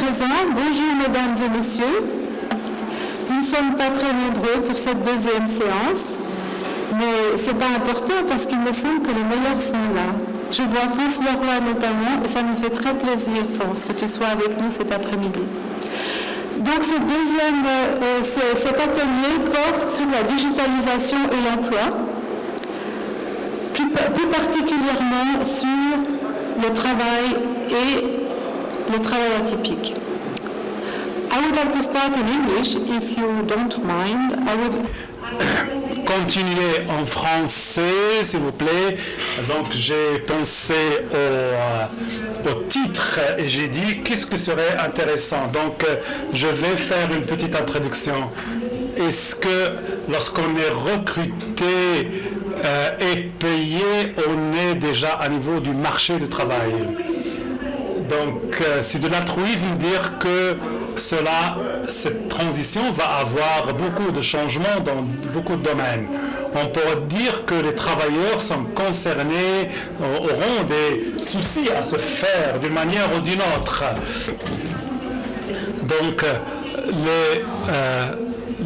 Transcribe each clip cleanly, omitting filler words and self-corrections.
présents. Bonjour mesdames et messieurs. Nous ne sommes pas très nombreux pour cette deuxième séance, mais ce n'est pas important parce qu'il me semble que les meilleurs sont là. Je vois France Leroy notamment et ça me fait très plaisir, France, que tu sois avec nous cet après-midi. Donc cet atelier porte sur la digitalisation et l'emploi, plus particulièrement sur le travail et le travail atypique. I would like to start in English, if you don't mind. Continuer en français, s'il vous plaît. Donc, j'ai pensé au titre et j'ai dit qu'est-ce que serait intéressant. Donc, je vais faire une petite introduction. Est-ce que lorsqu'on est recruté et payé, on est déjà à niveau du marché du travail? Donc, c'est de l'altruisme dire que cette transition va avoir beaucoup de changements dans beaucoup de domaines. On pourrait dire que les travailleurs sont concernés, auront des soucis à se faire d'une manière ou d'une autre. Donc,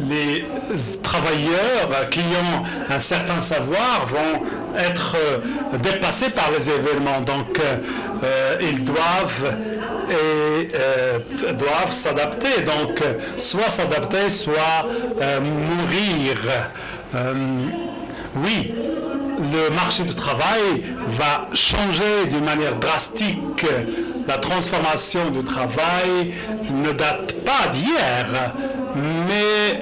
les travailleurs qui ont un certain savoir vont être dépassés par les événements. Donc, ils doivent s'adapter. Donc, soit s'adapter, soit mourir. Oui, le marché du travail va changer d'une manière drastique. La transformation du travail ne date pas d'hier, mais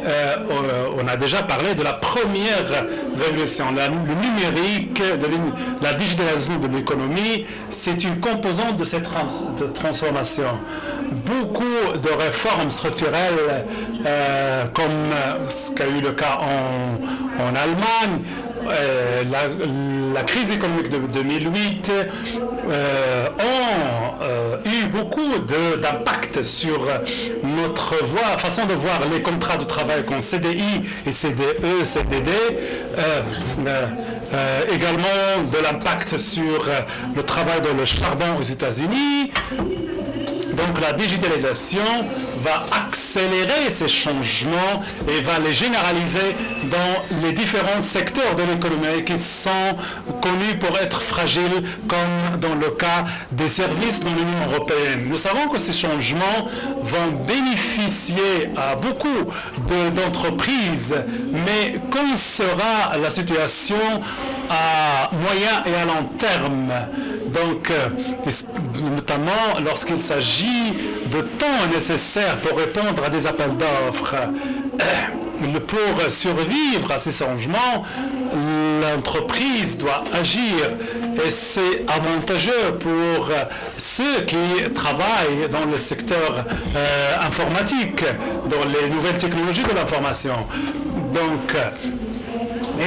on a déjà parlé de la première révolution. Le numérique, la digitalisation de l'économie, c'est une composante de cette transformation. Beaucoup de réformes structurelles, comme ce qu'a eu le cas en Allemagne, la crise économique de 2008 ont eu beaucoup d'impact sur notre façon de voir les contrats de travail comme CDI et CDE, CDD, également de l'impact sur le travail dans le charbon aux États-Unis. Donc la digitalisation va accélérer ces changements et va les généraliser dans les différents secteurs de l'économie qui sont connus pour être fragiles, comme dans le cas des services dans l'Union européenne. Nous savons que ces changements vont bénéficier à beaucoup d'entreprises, mais quand sera la situation à moyen et à long terme? Donc, notamment lorsqu'il s'agit de temps nécessaire pour répondre à des appels d'offres. Pour survivre à ces changements, l'entreprise doit agir et c'est avantageux pour ceux qui travaillent dans le secteur informatique, dans les nouvelles technologies de l'information. Donc,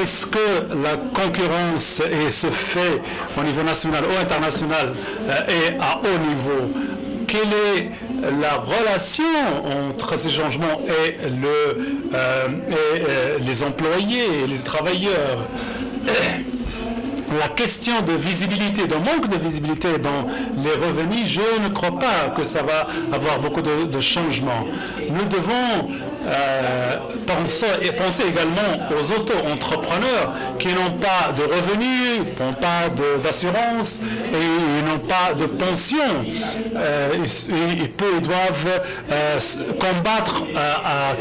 est-ce que la concurrence se fait au niveau national ou international et à haut niveau? Quelle est la relation entre ces changements et les employés et les travailleurs? La question de visibilité, de manque de visibilité dans les revenus, je ne crois pas que ça va avoir beaucoup de changements. Nous devons penser également aux auto-entrepreneurs qui n'ont pas de revenus, n'ont pas d'assurance et n'ont pas de pension. Ils doivent combattre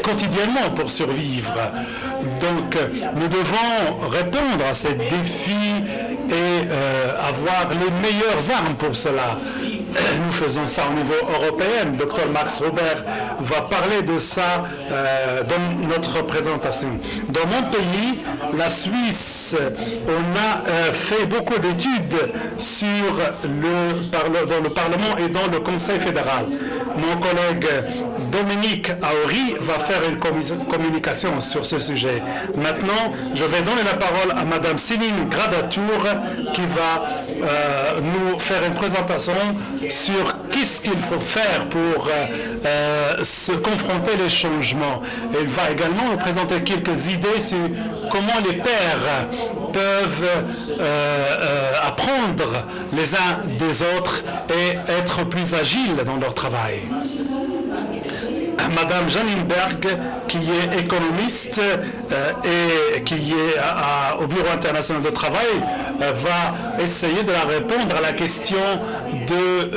quotidiennement pour survivre. Donc, nous devons répondre à ces défis et avoir les meilleures armes pour cela. Nous faisons ça au niveau européen. Dr Max Robert va parler de ça dans notre présentation. Dans mon pays, la Suisse, on a fait beaucoup d'études dans le Parlement et dans le Conseil fédéral. Mon collègue Dominique Auri va faire une communication sur ce sujet. Maintenant, je vais donner la parole à Madame Céline Gradatour qui va nous faire une présentation sur qu'est-ce qu'il faut faire pour se confronter les changements. Elle va également nous présenter quelques idées sur comment les pairs peuvent apprendre les uns des autres et être plus agiles dans leur travail. Madame Janine Berg, qui est économiste et qui est au Bureau international de travail, va essayer de la répondre à la question de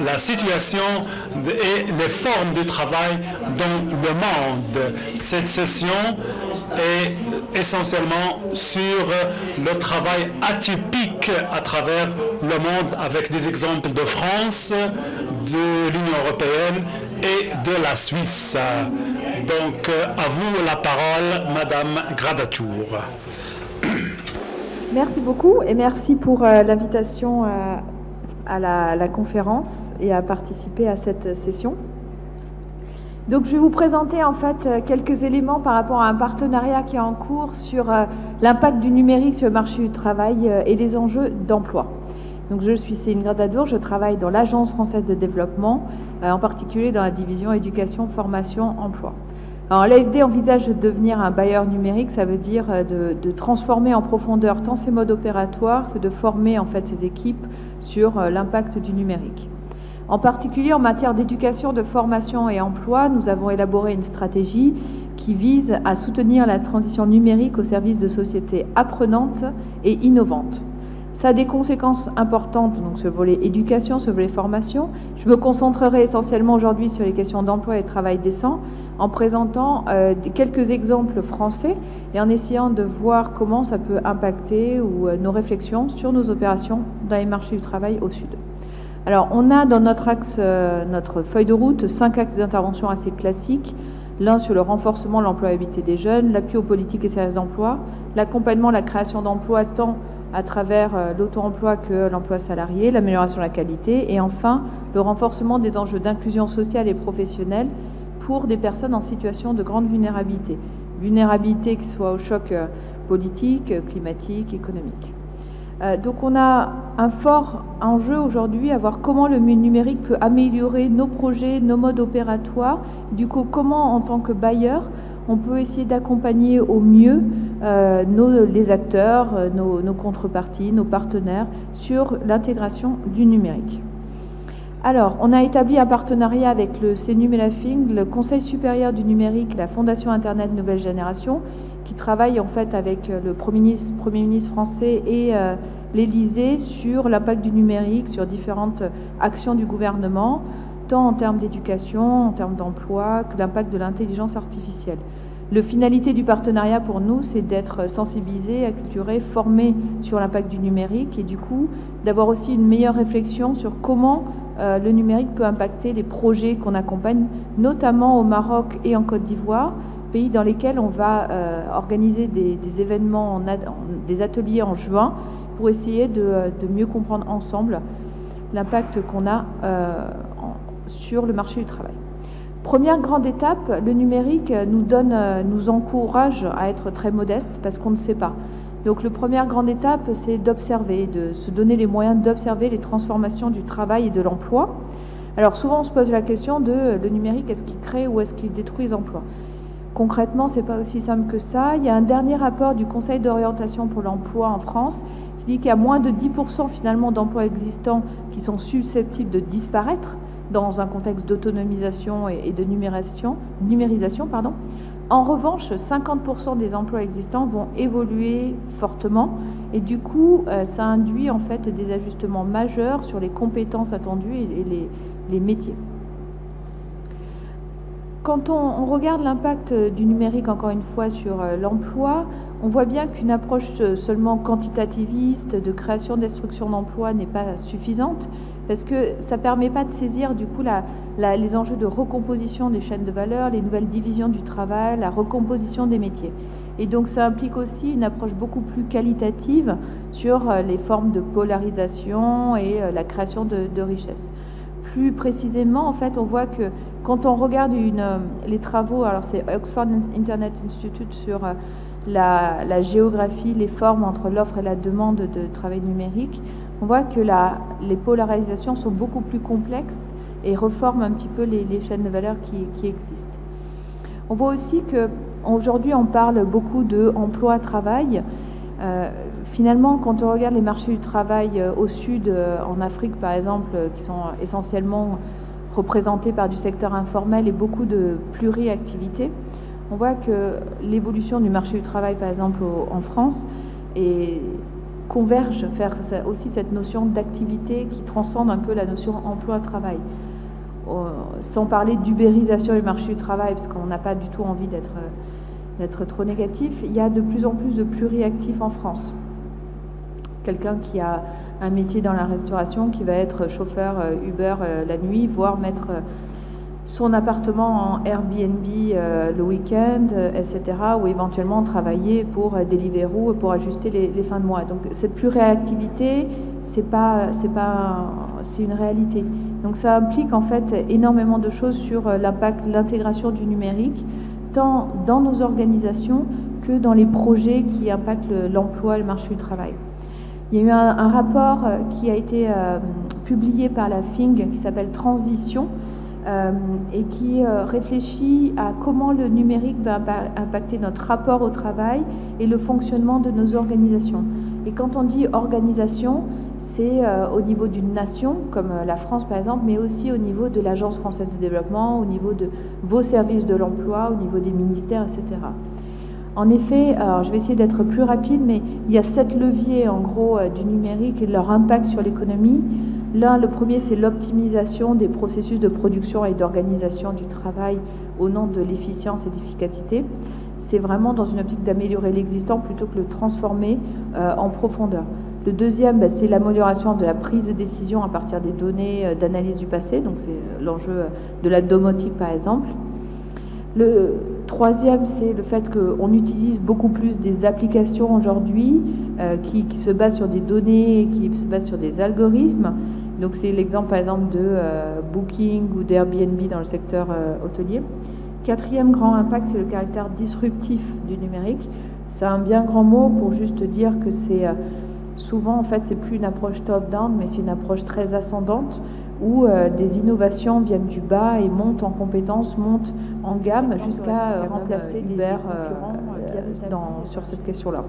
la situation et les formes du travail dans le monde. Cette session est essentiellement sur le travail atypique à travers le monde avec des exemples de France, de l'Union européenne et de la Suisse. Donc, à vous la parole, Madame Gradatour. Merci beaucoup et merci pour l'invitation à la conférence et à participer à cette session. Donc, je vais vous présenter en fait quelques éléments par rapport à un partenariat qui est en cours sur l'impact du numérique sur le marché du travail et les enjeux d'emploi. Donc, je suis Céline Gradatour, je travaille dans l'Agence française de développement, en particulier dans la division éducation, formation, emploi. Alors, l'AFD envisage de devenir un bailleur numérique, ça veut dire de transformer en profondeur tant ses modes opératoires que de former en fait ses équipes sur l'impact du numérique. En particulier en matière d'éducation, de formation et emploi, nous avons élaboré une stratégie qui vise à soutenir la transition numérique au service de sociétés apprenantes et innovantes. Ça a des conséquences importantes, donc ce volet éducation, ce volet formation. Je me concentrerai essentiellement aujourd'hui sur les questions d'emploi et de travail décent, en présentant quelques exemples français et en essayant de voir comment ça peut impacter nos réflexions sur nos opérations dans les marchés du travail au Sud. Alors, on a dans notre axe, notre feuille de route, 5 axes d'intervention assez classiques. L'un sur le renforcement de l'employabilité des jeunes, l'appui aux politiques et services d'emploi, l'accompagnement, la création d'emplois tant à travers l'auto-emploi que l'emploi salarié, l'amélioration de la qualité et enfin le renforcement des enjeux d'inclusion sociale et professionnelle pour des personnes en situation de grande vulnérabilité. Vulnérabilité qui soit au choc politique, climatique, économique. Donc on a un fort enjeu aujourd'hui à voir comment le numérique peut améliorer nos projets, nos modes opératoires. Du coup, comment en tant que bailleur, on peut essayer d'accompagner au mieux les acteurs, nos contreparties, nos partenaires sur l'intégration du numérique. Alors, on a établi un partenariat avec le CNUM et la FING, le Conseil supérieur du numérique, la Fondation Internet Nouvelle Génération, qui travaille en fait avec le Premier ministre français et l'Élysée sur l'impact du numérique, sur différentes actions du gouvernement, tant en termes d'éducation, en termes d'emploi, que l'impact de l'intelligence artificielle. La finalité du partenariat pour nous, c'est d'être sensibilisés, acculturés, formés sur l'impact du numérique et du coup d'avoir aussi une meilleure réflexion sur comment le numérique peut impacter les projets qu'on accompagne, notamment au Maroc et en Côte d'Ivoire, pays dans lesquels on va organiser des événements, des ateliers en juin pour essayer de mieux comprendre ensemble l'impact qu'on a sur le marché du travail. Première grande étape, le numérique nous encourage à être très modestes parce qu'on ne sait pas. Donc la première grande étape, c'est d'observer, de se donner les moyens d'observer les transformations du travail et de l'emploi. Alors souvent on se pose la question de le numérique, est-ce qu'il crée ou est-ce qu'il détruit les emplois ? Concrètement, ce n'est pas aussi simple que ça. Il y a un dernier rapport du Conseil d'orientation pour l'emploi en France qui dit qu'il y a moins de 10% finalement d'emplois existants qui sont susceptibles de disparaître dans un contexte d'autonomisation et de numérisation. En revanche, 50% des emplois existants vont évoluer fortement et du coup, ça induit en fait des ajustements majeurs sur les compétences attendues et les métiers. Quand on regarde l'impact du numérique, encore une fois, sur l'emploi, on voit bien qu'une approche seulement quantitativiste de création, destruction d'emplois n'est pas suffisante parce que ça ne permet pas de saisir du coup les enjeux de recomposition des chaînes de valeur, les nouvelles divisions du travail, la recomposition des métiers. Et donc ça implique aussi une approche beaucoup plus qualitative sur les formes de polarisation et la création de richesses. Plus précisément, en fait, on voit que quand on regarde les travaux, alors c'est Oxford Internet Institute sur la géographie, les formes entre l'offre et la demande de travail numérique, on voit que les polarisations sont beaucoup plus complexes et reforment un petit peu les chaînes de valeur qui existent. On voit aussi qu'aujourd'hui, on parle beaucoup de emploi-travail. Finalement, quand on regarde les marchés du travail au sud, en Afrique par exemple, qui sont essentiellement représentés par du secteur informel et beaucoup de pluriactivités, on voit que l'évolution du marché du travail, par exemple en France, converge vers aussi cette notion d'activité qui transcende un peu la notion emploi-travail. Sans parler d'ubérisation du marché du travail, parce qu'on n'a pas du tout envie d'être trop négatif, il y a de plus en plus de pluriactifs en France. Quelqu'un qui a un métier dans la restauration, qui va être chauffeur Uber la nuit, voire mettre son appartement en Airbnb le week-end, etc., ou éventuellement travailler pour Deliveroo pour ajuster les fins de mois. Donc cette pluriactivité, c'est une réalité. Donc ça implique en fait énormément de choses sur l'impact, l'intégration du numérique, tant dans nos organisations que dans les projets qui impactent l'emploi et le marché du travail. Il y a eu un rapport qui a été publié par la FING qui s'appelle Transition et qui réfléchit à comment le numérique va impacter notre rapport au travail et le fonctionnement de nos organisations. Et quand on dit organisation, c'est au niveau d'une nation, comme la France par exemple, mais aussi au niveau de l'Agence française de développement, au niveau de vos services de l'emploi, au niveau des ministères, etc. En effet, alors je vais essayer d'être plus rapide, mais il y a 7 leviers en gros du numérique et de leur impact sur l'économie. Le premier, c'est l'optimisation des processus de production et d'organisation du travail au nom de l'efficience et de l'efficacité. C'est vraiment dans une optique d'améliorer l'existant plutôt que de le transformer en profondeur. Le deuxième, c'est l'amélioration de la prise de décision à partir des données d'analyse du passé, donc c'est l'enjeu de la domotique par exemple. Le troisième, c'est le fait qu'on utilise beaucoup plus des applications aujourd'hui qui se basent sur des données, qui se basent sur des algorithmes. Donc c'est l'exemple par exemple de Booking ou d'Airbnb dans le secteur hôtelier. Quatrième grand impact, c'est le caractère disruptif du numérique. C'est un bien grand mot pour juste dire que c'est souvent, en fait, c'est plus une approche top-down, mais c'est une approche très ascendante où des innovations viennent du bas et montent en compétences, montent en gamme jusqu'à remplacer des concurrents sur cette question-là.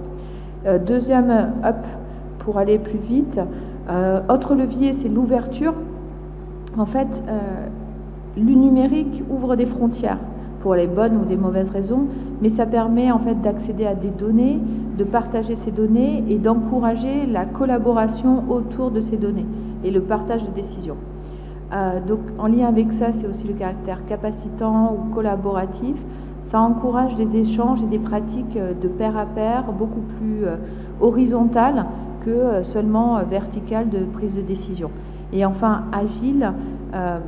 Deuxième up, pour aller plus vite, autre levier, c'est l'ouverture. En fait, le numérique ouvre des frontières pour les bonnes ou des mauvaises raisons, mais ça permet en fait d'accéder à des données, de partager ces données et d'encourager la collaboration autour de ces données et le partage de décisions. Donc en lien avec ça, c'est aussi le caractère capacitant ou collaboratif. Ça encourage des échanges et des pratiques de pair à pair beaucoup plus horizontales que seulement verticales de prise de décision. Et enfin, agile,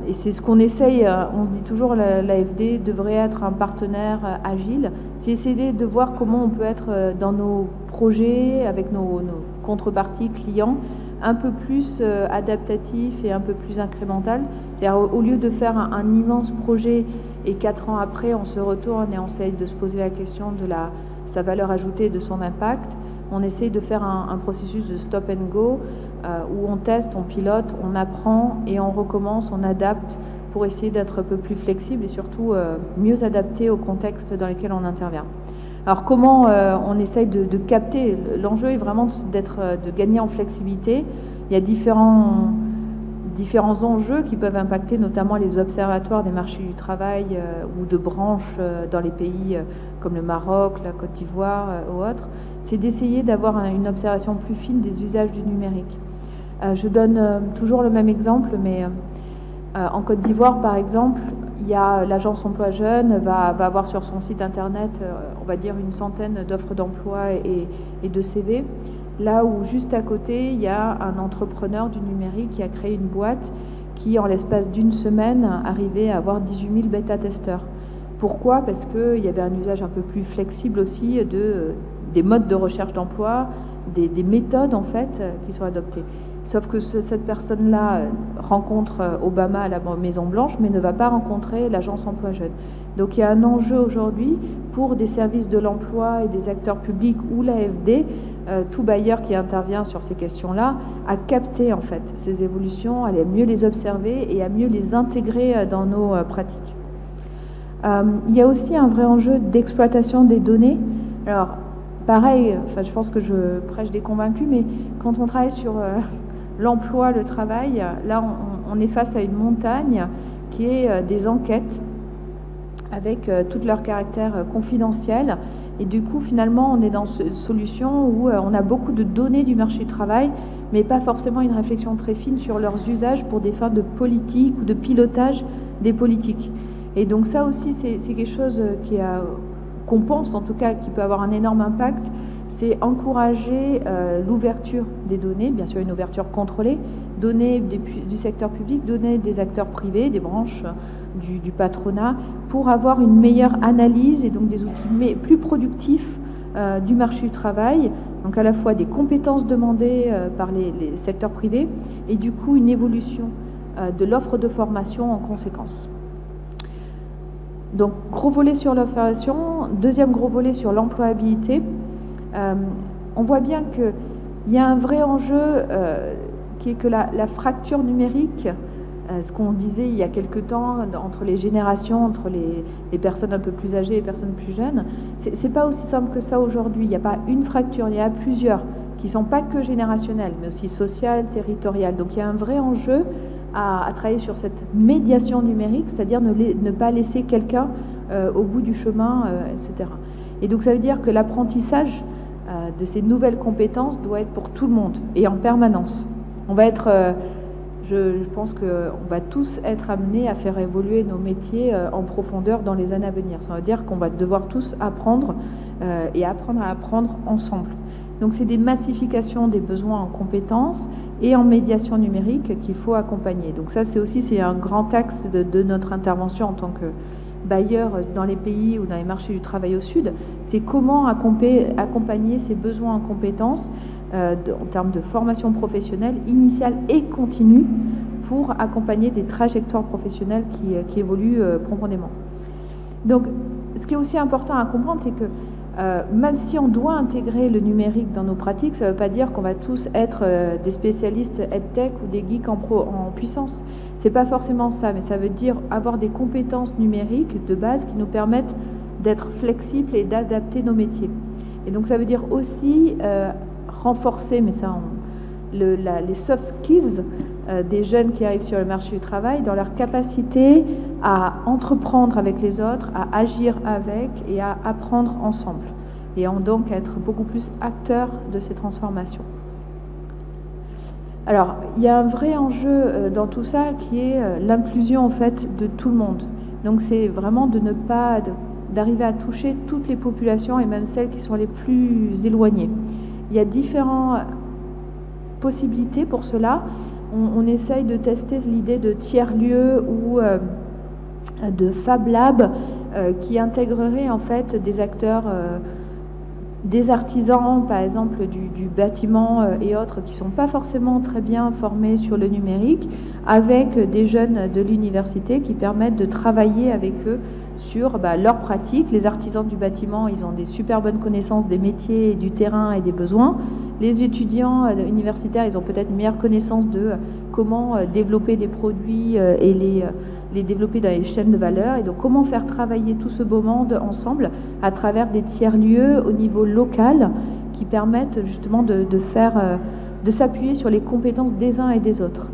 et c'est ce qu'on essaye, on se dit toujours l'AFD devrait être un partenaire agile, c'est essayer de voir comment on peut être dans nos projets, avec nos contreparties clients, un peu plus adaptatif et un peu plus incrémental. C'est-à-dire, au lieu de faire un immense projet et 4 ans après, on se retourne et on essaye de se poser la question de sa valeur ajoutée, de son impact, on essaye de faire un processus de stop and go où on teste, on pilote, on apprend et on recommence, on adapte pour essayer d'être un peu plus flexible et surtout mieux adapté au contexte dans lequel on intervient. Alors comment on essaye de capter? L'enjeu est vraiment de gagner en flexibilité. Il y a différents enjeux qui peuvent impacter notamment les observatoires des marchés du travail ou de branches dans les pays comme le Maroc, la Côte d'Ivoire ou autres. C'est d'essayer d'avoir une observation plus fine des usages du numérique. Je donne toujours le même exemple, mais en Côte d'Ivoire, par exemple, il y a l'agence emploi jeune va avoir sur son site internet, on va dire, une centaine d'offres d'emploi et de CV. Là où juste à côté, il y a un entrepreneur du numérique qui a créé une boîte qui, en l'espace d'une semaine, arrivait à avoir 18 000 bêta-testeurs. Pourquoi? Parce qu'il y avait un usage un peu plus flexible aussi des modes de recherche d'emploi, des méthodes en fait qui sont adoptées. Sauf que cette personne-là rencontre Obama à la Maison-Blanche, mais ne va pas rencontrer l'Agence Emploi Jeunes. Donc il y a un enjeu aujourd'hui pour des services de l'emploi et des acteurs publics ou l'AFD, tout bailleur qui intervient sur ces questions-là, à capter en fait ces évolutions, à mieux les observer et à mieux les intégrer dans nos pratiques. Il y a aussi un vrai enjeu d'exploitation des données. Alors pareil, je pense que je prêche des convaincus, mais quand on travaille sur l'emploi, le travail, là on est face à une montagne qui est des enquêtes avec tout leur caractère confidentiel. Et du coup, finalement, on est dans une solution où on a beaucoup de données du marché du travail, mais pas forcément une réflexion très fine sur leurs usages pour des fins de politique ou de pilotage des politiques. Et donc ça aussi, c'est quelque chose qu'on pense, en tout cas, qui peut avoir un énorme impact, c'est encourager l'ouverture des données, bien sûr une ouverture contrôlée, données du secteur public, données des acteurs privés, des branches du patronat, pour avoir une meilleure analyse et donc des outils plus productifs du marché du travail, donc à la fois des compétences demandées par les secteurs privés et du coup une évolution de l'offre de formation en conséquence. Donc gros volet sur l'offre-formation, deuxième gros volet sur l'employabilité. On voit bien qu'il y a un vrai enjeu qui est que la fracture numérique, ce qu'on disait il y a quelque temps entre les générations, entre les personnes un peu plus âgées et les personnes plus jeunes, c'est pas aussi simple que ça aujourd'hui. Il n'y a pas une fracture, il y en a plusieurs qui ne sont pas que générationnelles, mais aussi sociales, territoriales. Donc il y a un vrai enjeu à travailler sur cette médiation numérique, c'est-à-dire ne pas laisser quelqu'un au bout du chemin, etc. Et donc ça veut dire que l'apprentissage de ces nouvelles compétences doit être pour tout le monde et en permanence. On va être, je pense qu'on va tous être amenés à faire évoluer nos métiers en profondeur dans les années à venir. Ça veut dire qu'on va devoir tous apprendre et apprendre à apprendre ensemble. Donc c'est des massifications des besoins en compétences et en médiation numérique qu'il faut accompagner. Donc ça c'est un grand axe de notre intervention en tant que bailleurs dans les pays ou dans les marchés du travail au Sud, c'est comment accompagner ces besoins en compétences en termes de formation professionnelle initiale et continue pour accompagner des trajectoires professionnelles qui évoluent profondément. Donc, ce qui est aussi important à comprendre, c'est que même si on doit intégrer le numérique dans nos pratiques, ça ne veut pas dire qu'on va tous être des spécialistes EdTech ou des geeks en puissance. Ce n'est pas forcément ça, mais ça veut dire avoir des compétences numériques de base qui nous permettent d'être flexibles et d'adapter nos métiers. Et donc ça veut dire aussi renforcer, mais ça, les soft skills des jeunes qui arrivent sur le marché du travail, dans leur capacité à entreprendre avec les autres, à agir avec et à apprendre ensemble. Et donc être beaucoup plus acteurs de ces transformations. Alors, il y a un vrai enjeu dans tout ça qui est l'inclusion en fait de tout le monde. Donc c'est vraiment d'arriver à toucher toutes les populations et même celles qui sont les plus éloignées. Il y a différentes possibilités pour cela. On essaye de tester l'idée de tiers-lieux ou de Fab Lab qui intégrerait en fait des acteurs, des artisans par exemple du bâtiment et autres qui ne sont pas forcément très bien formés sur le numérique, avec des jeunes de l'université qui permettent de travailler avec eux sur leurs pratiques. Les artisans du bâtiment, ils ont des super bonnes connaissances des métiers, du terrain et des besoins. Les étudiants universitaires, ils ont peut-être une meilleure connaissance de comment développer des produits et les développer dans les chaînes de valeur. Et donc, comment faire travailler tout ce beau monde ensemble à travers des tiers-lieux au niveau local qui permettent justement de s'appuyer sur les compétences des uns et des autres.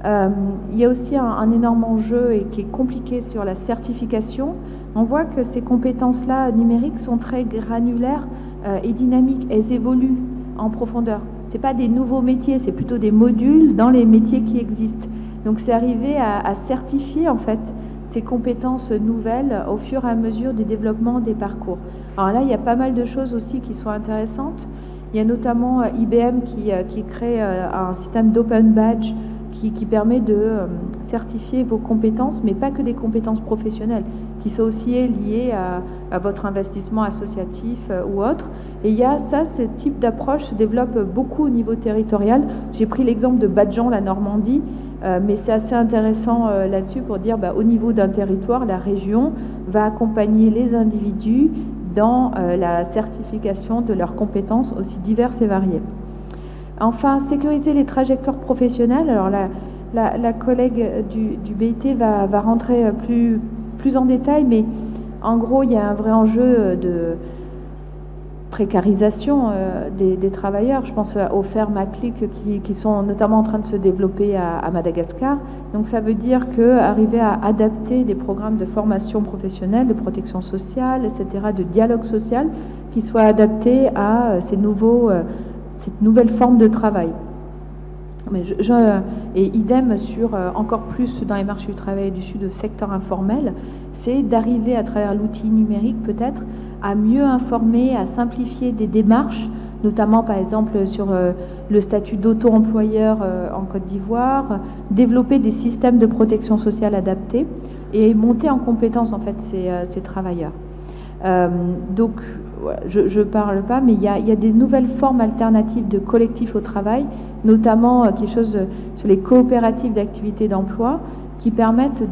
Il y a aussi un énorme enjeu et qui est compliqué sur la certification. On voit que ces compétences-là numériques sont très granulaires et dynamiques. Elles évoluent en profondeur. Ce n'est pas des nouveaux métiers, c'est plutôt des modules dans les métiers qui existent. Donc c'est arriver à certifier en fait ces compétences nouvelles au fur et à mesure du développement des parcours. Alors là, il y a pas mal de choses aussi qui sont intéressantes. Il y a notamment IBM qui crée un système d'open badge qui permet de certifier vos compétences, mais pas que des compétences professionnelles, qui sont aussi liées à votre investissement associatif ou autre. Et il y a ça, ce type d'approche se développe beaucoup au niveau territorial. J'ai pris l'exemple de Badjan, la Normandie, mais c'est assez intéressant là-dessus pour dire au niveau d'un territoire, la région va accompagner les individus dans la certification de leurs compétences aussi diverses et variées. Enfin, sécuriser les trajectoires professionnelles. Alors la collègue du BIT va rentrer plus en détail, mais en gros, il y a un vrai enjeu de précarisation des travailleurs. Je pense aux fermes à clic qui sont notamment en train de se développer à Madagascar. Donc ça veut dire qu'arriver à adapter des programmes de formation professionnelle, de protection sociale, etc., de dialogue social, qui soient adaptés à cette nouvelle forme de travail. Mais et idem sur encore plus dans les marchés du travail du Sud, secteur informel, c'est d'arriver à travers l'outil numérique peut-être à mieux informer, à simplifier des démarches, notamment par exemple sur le statut d'auto-employeur en Côte d'Ivoire, développer des systèmes de protection sociale adaptés et monter en compétence en fait ces travailleurs. Donc je parle pas, mais il y a des nouvelles formes alternatives de collectifs au travail, notamment quelque chose sur les coopératives d'activité d'emploi qui permettent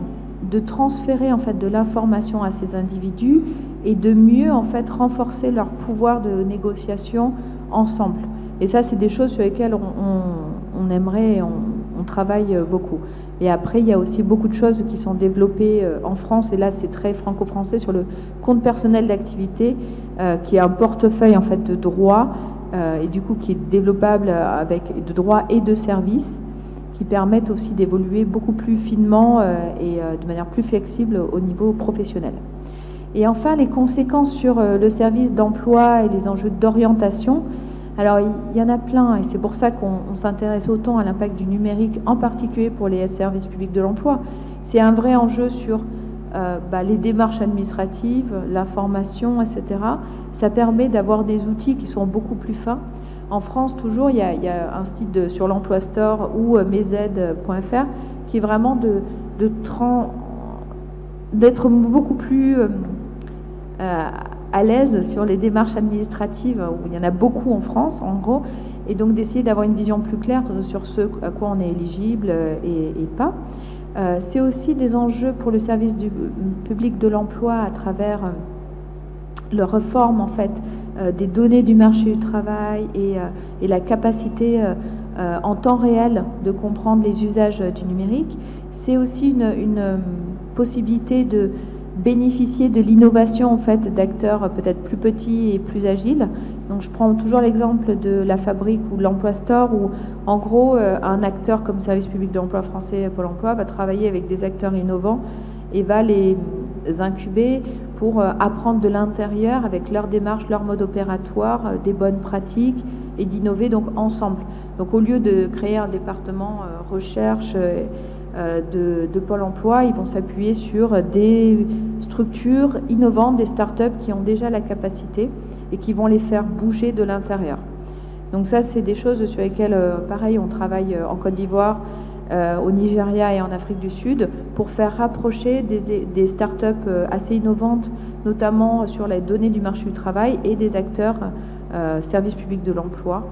de transférer en fait de l'information à ces individus et de mieux en fait renforcer leur pouvoir de négociation ensemble. Et ça, c'est des choses sur lesquelles on aimerait, on travaille beaucoup. Et après, il y a aussi beaucoup de choses qui sont développées en France, et là, c'est très franco-français, sur le compte personnel d'activité, qui est un portefeuille en fait de droits, et du coup qui est développable avec de droits et de services, qui permettent aussi d'évoluer beaucoup plus finement et de manière plus flexible au niveau professionnel. Et enfin, les conséquences sur le service d'emploi et les enjeux d'orientation. Alors, il y en a plein, et c'est pour ça qu'on s'intéresse autant à l'impact du numérique, en particulier pour les services publics de l'emploi. C'est un vrai enjeu sur les démarches administratives, l'information, etc. Ça permet d'avoir des outils qui sont beaucoup plus fins. En France, toujours, il y a un site sur l'Emploi Store ou mez.fr qui est vraiment d'être beaucoup plus à l'aise sur les démarches administratives, où il y en a beaucoup en France, en gros, et donc d'essayer d'avoir une vision plus claire sur ce à quoi on est éligible et pas. C'est aussi des enjeux pour le service du public de l'emploi à travers leur réforme, en fait, des données du marché du travail et la capacité en temps réel de comprendre les usages du numérique. C'est aussi une possibilité de bénéficier de l'innovation en fait d'acteurs peut-être plus petits et plus agiles. Donc je prends toujours l'exemple de la Fabrique ou de l'Emploi Store où en gros un acteur comme Service public de l'emploi français, Pôle emploi, va travailler avec des acteurs innovants et va les incuber pour apprendre de l'intérieur avec leur démarche, leur mode opératoire, des bonnes pratiques et d'innover donc ensemble. Donc au lieu de créer un département recherche de Pôle emploi, ils vont s'appuyer sur des structures innovantes, des startups qui ont déjà la capacité et qui vont les faire bouger de l'intérieur. Donc ça, c'est des choses sur lesquelles, pareil, on travaille en Côte d'Ivoire, au Nigeria et en Afrique du Sud pour faire rapprocher des startups assez innovantes, notamment sur les données du marché du travail et des acteurs services publics de l'emploi.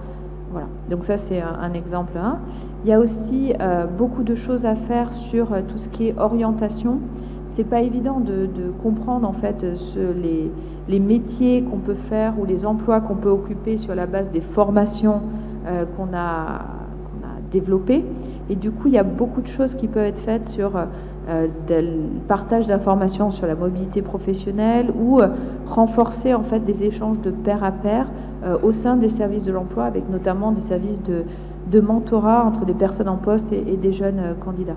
Voilà. Donc ça, c'est un exemple. Il y a aussi beaucoup de choses à faire sur tout ce qui est orientation. C'est pas évident de comprendre en fait les métiers qu'on peut faire ou les emplois qu'on peut occuper sur la base des formations qu'on a développées. Et du coup, il y a beaucoup de choses qui peuvent être faites sur le partage d'informations sur la mobilité professionnelle ou renforcer en fait des échanges de pair à pair au sein des services de l'emploi, avec notamment des services de mentorat entre des personnes en poste et des jeunes candidats.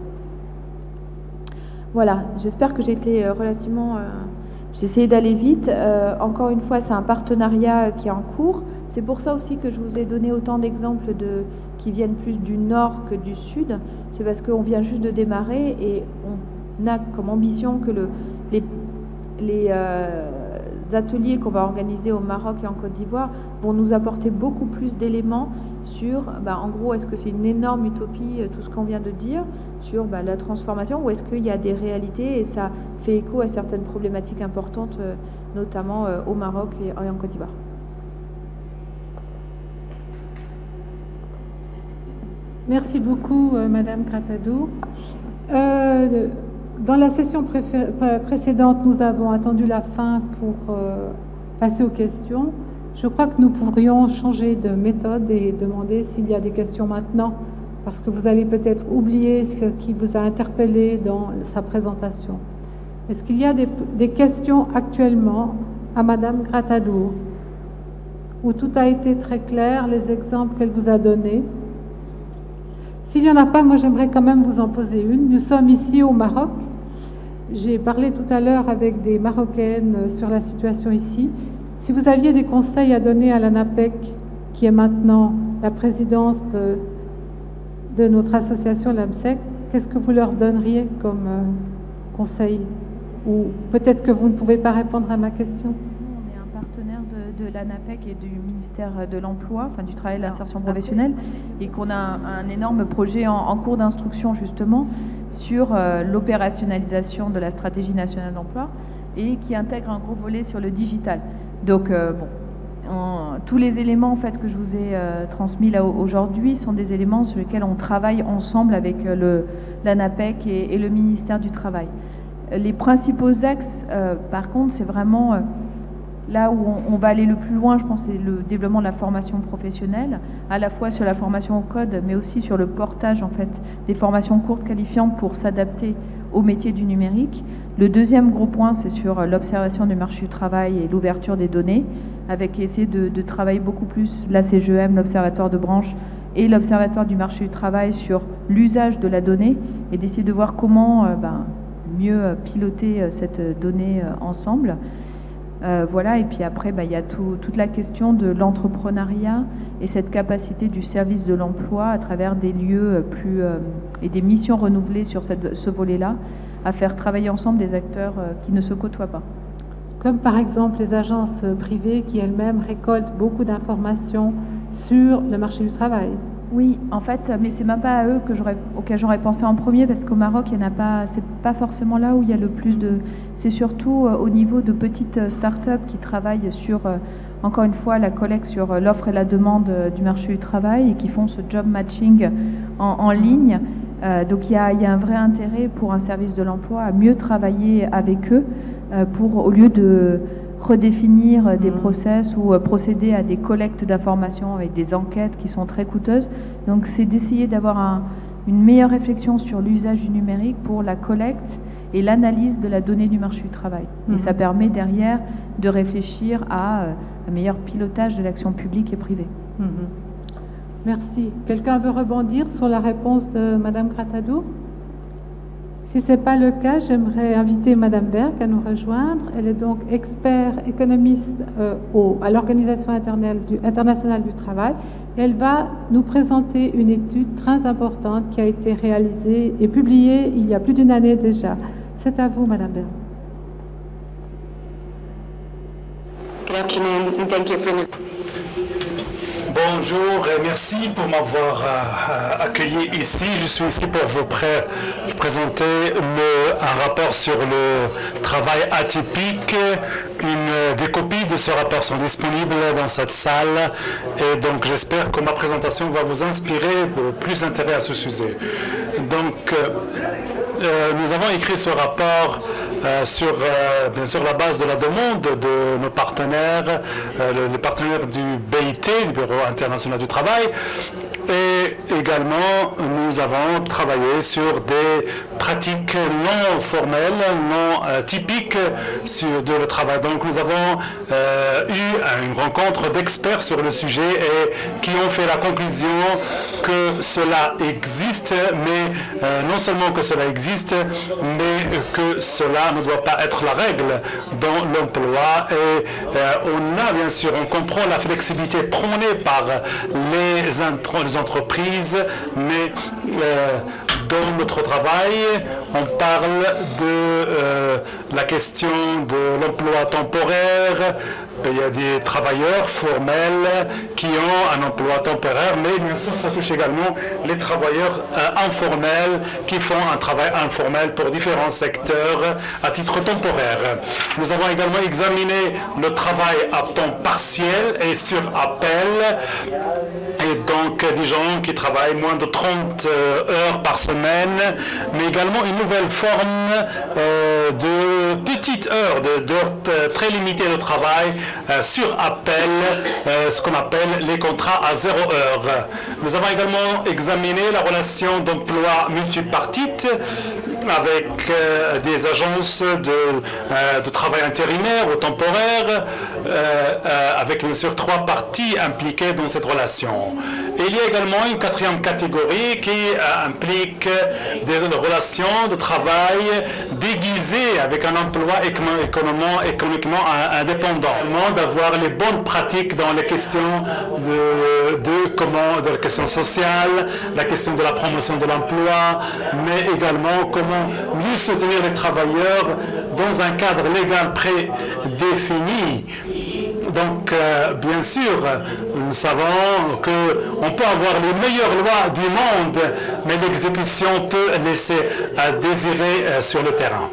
Voilà, j'espère que j'ai été relativement... j'ai essayé d'aller vite. Encore une fois, c'est un partenariat qui est en cours. C'est pour ça aussi que je vous ai donné autant d'exemples qui viennent plus du nord que du sud. C'est parce qu'on vient juste de démarrer et on a comme ambition que les ateliers qu'on va organiser au Maroc et en Côte d'Ivoire vont nous apporter beaucoup plus d'éléments sur, en gros, est-ce que c'est une énorme utopie, tout ce qu'on vient de dire, sur la transformation, ou est-ce qu'il y a des réalités et ça fait écho à certaines problématiques importantes, notamment au Maroc et en Côte d'Ivoire. Merci beaucoup, Madame Gratadou. Dans la session précédente, nous avons attendu la fin pour passer aux questions. Je crois que nous pourrions changer de méthode et demander s'il y a des questions maintenant, parce que vous allez peut-être oublier ce qui vous a interpellé dans sa présentation. Est-ce qu'il y a des questions actuellement à Madame Gratadou, où tout a été très clair, les exemples qu'elle vous a donnés? S'il n'y en a pas, moi j'aimerais quand même vous en poser une. Nous sommes ici au Maroc. J'ai parlé tout à l'heure avec des Marocaines sur la situation ici. Si vous aviez des conseils à donner à l'ANAPEC, qui est maintenant la présidence de notre association, l'AMSEC, qu'est-ce que vous leur donneriez comme conseil? Ou peut-être que vous ne pouvez pas répondre à ma question. On est un partenaire de l'ANAPEC et du ministère de l'Emploi, enfin du Travail et de l'Insertion professionnelle, et qu'on a un énorme projet en cours d'instruction justement sur l'opérationnalisation de la stratégie nationale d'emploi et qui intègre un gros volet sur le digital. Donc tous les éléments en fait que je vous ai transmis là aujourd'hui sont des éléments sur lesquels on travaille ensemble avec l'ANAPEC et le ministère du Travail. Les principaux axes, par contre, c'est vraiment là où on va aller le plus loin, je pense, c'est le développement de la formation professionnelle, à la fois sur la formation au code, mais aussi sur le portage en fait des formations courtes qualifiantes pour s'adapter au métier du numérique. Le deuxième gros point, c'est sur l'observation du marché du travail et l'ouverture des données, avec essayer de travailler beaucoup plus la CGEM, l'Observatoire de branche et l'Observatoire du marché du travail sur l'usage de la donnée et d'essayer de voir comment mieux piloter cette donnée ensemble. Voilà, et puis après, il y a toute la question de l'entrepreneuriat et cette capacité du service de l'emploi à travers des lieux et des missions renouvelées sur ce volet-là, à faire travailler ensemble des acteurs qui ne se côtoient pas. Comme par exemple les agences privées qui elles-mêmes récoltent beaucoup d'informations sur le marché du travail. Oui, en fait, mais c'est même pas à eux auxquels j'aurais pensé en premier, parce qu'au Maroc, il y en a pas, c'est pas forcément là où il y a le plus de. C'est surtout au niveau de petites start-up qui travaillent sur, encore une fois, la collecte sur l'offre et la demande du marché du travail et qui font ce job matching en ligne. Donc il y a un vrai intérêt pour un service de l'emploi à mieux travailler avec eux au lieu de redéfinir des process ou procéder à des collectes d'informations avec des enquêtes qui sont très coûteuses. Donc c'est d'essayer d'avoir une meilleure réflexion sur l'usage du numérique pour la collecte et l'analyse de la donnée du marché du travail. Et ça permet derrière de réfléchir à un meilleur pilotage de l'action publique et privée. Merci. Quelqu'un veut rebondir sur la réponse de Madame Gratadou? Si ce n'est pas le cas, j'aimerais inviter Madame Berg à nous rejoindre. Elle est donc expert économiste à l'Organisation internationale du travail. Et elle va nous présenter une étude très importante qui a été réalisée et publiée il y a plus d'une année déjà. C'est à vous, Madame Berg. Good afternoon, and thank you for the... Bonjour et merci pour m'avoir accueilli ici. Je suis ici pour vous présenter un rapport sur le travail atypique. Des copies de ce rapport sont disponibles dans cette salle et donc j'espère que ma présentation va vous inspirer plus d'intérêt à ce sujet. Donc nous avons écrit ce rapport bien sûr la base de la demande de nos partenaires, les partenaires du BIT, du Bureau international du travail, et également nous avons travaillé sur des pratiques non formelles, non typiques de le travail. Donc nous avons eu une rencontre d'experts sur le sujet et qui ont fait la conclusion que cela existe, mais non seulement que cela existe, mais que cela ne doit pas être la règle dans l'emploi. Et on comprend la flexibilité prônée par les entreprises, mais dans notre travail, on parle de la question de l'emploi temporaire. Il y a des travailleurs formels qui ont un emploi temporaire, mais bien sûr, ça touche également les travailleurs informels qui font un travail informel pour différents secteurs à titre temporaire. Nous avons également examiné le travail à temps partiel et sur appel, et donc des gens qui travaillent moins de 30 heures par semaine, mais également une nouvelle forme de petites heures, d'heures très limitées de travail sur appel, ce qu'on appelle les contrats à 0 heure. Nous avons également examiné la relation d'emploi multipartite avec des agences de travail intérimaire ou temporaire, avec bien sûr 3 parties impliquées dans cette relation. Et il y a également une 4e catégorie qui implique des relations de travail déguisées avec un emploi économiquement indépendant. D'avoir les bonnes pratiques dans les questions de la question sociale, la question de la promotion de l'emploi, mais également comment mieux soutenir les travailleurs dans un cadre légal prédéfini. Donc, bien sûr, nous savons qu'on peut avoir les meilleures lois du monde, mais l'exécution peut laisser à désirer sur le terrain.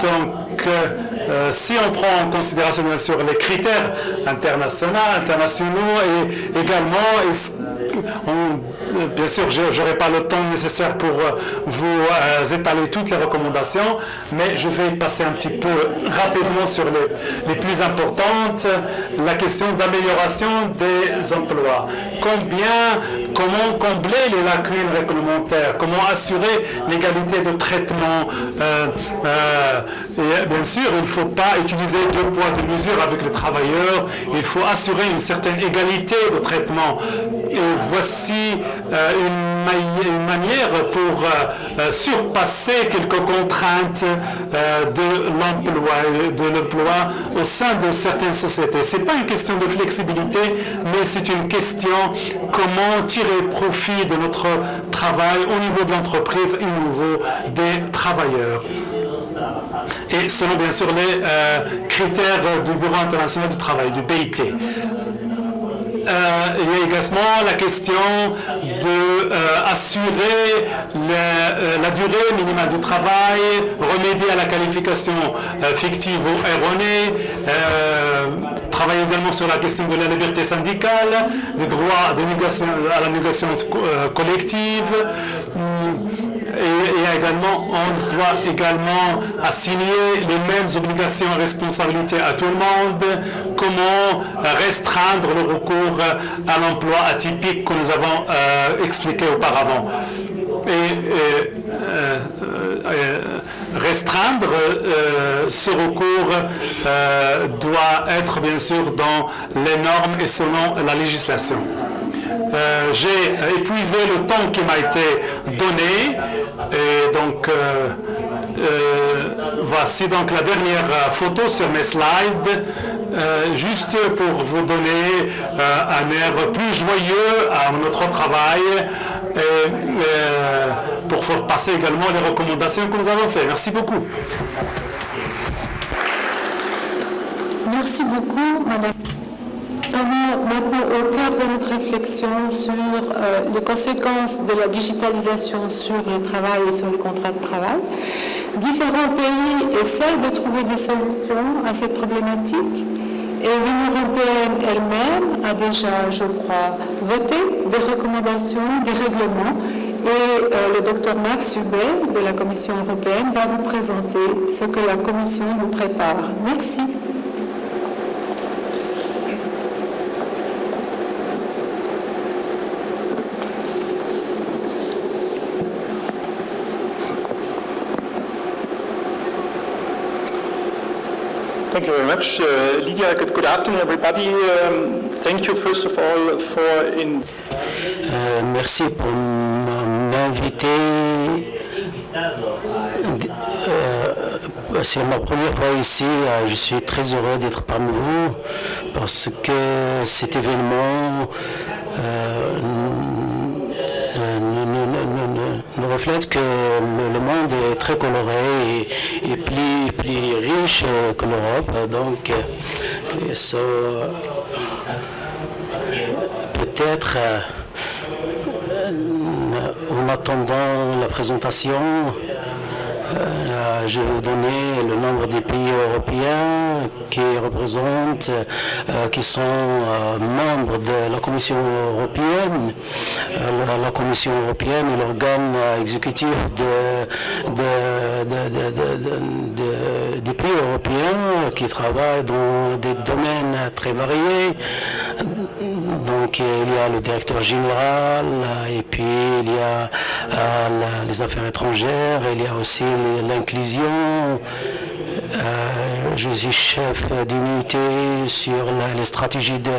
Donc, si on prend en considération bien sûr les critères internationaux et également, bien sûr, je n'aurai pas le temps nécessaire pour vous étaler toutes les recommandations, mais je vais passer un petit peu rapidement sur les plus importantes. La question d'amélioration des emplois. Comment combler les lacunes réglementaires? Comment assurer l'égalité de traitement? Et bien sûr, il ne faut pas utiliser 2 poids, 2 mesures avec les travailleurs. Il faut assurer une certaine égalité de traitement. Et voici une manière pour surpasser quelques contraintes de l'emploi au sein de certaines sociétés. Ce n'est pas une question de flexibilité, mais c'est une question comment tirer profit de notre travail au niveau de l'entreprise et au niveau des travailleurs. Et selon bien sûr les critères du Bureau international du travail, du BIT. Il y a également la question d'assurer la durée minimale du travail, remédier à la qualification fictive ou erronée, travailler également sur la question de la liberté syndicale, des droits à la négociation collective. Et également, on doit également assigner les mêmes obligations et responsabilités à tout le monde. Comment restreindre le recours à l'emploi atypique que nous avons expliqué auparavant. Restreindre ce recours doit être bien sûr dans les normes et selon la législation. J'ai épuisé le temps qui m'a été donné et donc voici donc la dernière photo sur mes slides, juste pour vous donner un air plus joyeux à notre travail et pour faire passer également les recommandations que nous avons faites. Merci beaucoup. Merci beaucoup, Madame. Maintenant au cœur de notre réflexion sur les conséquences de la digitalisation sur le travail et sur les contrats de travail. Différents pays essaient de trouver des solutions à cette problématique et l'Union européenne elle-même a déjà, je crois, voté des recommandations, des règlements et le docteur Max Hubert de la Commission européenne va vous présenter ce que la Commission nous prépare. Merci. Thank you very much, Lydia. Good afternoon, everybody. Thank you first of all for merci pour m'inviter. C'est ma première fois ici. Je suis très heureux d'être parmi vous parce que cet événement reflète que le monde est très coloré et plus riche que l'Europe. Donc, peut-être en attendant la présentation, je vais vous donner le nombre des pays européens qui représentent, qui sont membres de la Commission européenne. La Commission européenne est l'organe exécutif des pays européens qui travaillent dans des domaines très variés. Donc il y a le directeur général, et puis il y a les affaires étrangères, il y a aussi l'inclusion. Je suis chef d'unité sur les stratégies de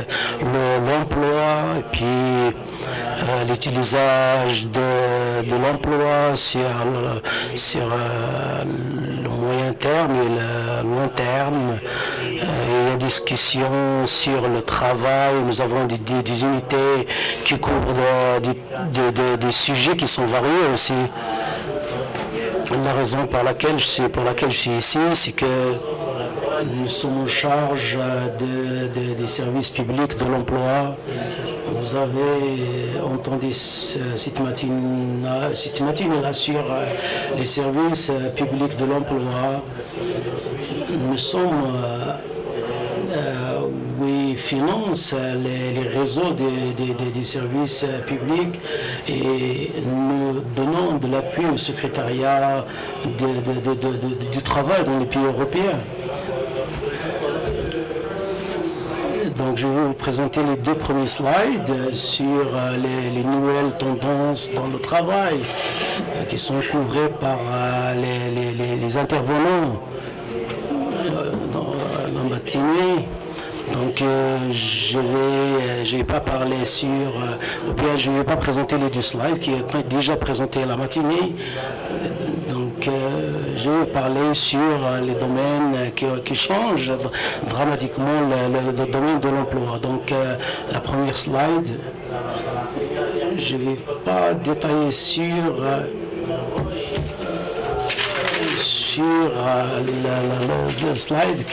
l'emploi et puis l'utilisation de l'emploi sur le moyen terme et le long terme. Il y a des discussions sur le travail. Nous avons des unités qui couvrent des sujets qui sont variés aussi. La raison pour laquelle je suis ici, c'est que nous sommes en charge des services publics de l'emploi. Vous avez entendu cette matinée-là sur les services publics de l'emploi. Nous sommes... oui, finance les réseaux des services publics et nous donnons de l'appui au secrétariat du travail dans les pays européens. Donc je vais vous présenter les deux premiers slides sur les nouvelles tendances dans le travail qui sont couvrées par les intervenants dans la matinée. Donc je vais pas parler sur, ou bien je ne vais pas présenter les deux slides qui ont déjà présentés à la matinée. Donc je vais parler sur les domaines qui changent dramatiquement le domaine de l'emploi. Donc la première slide, je ne vais pas détailler sur le slide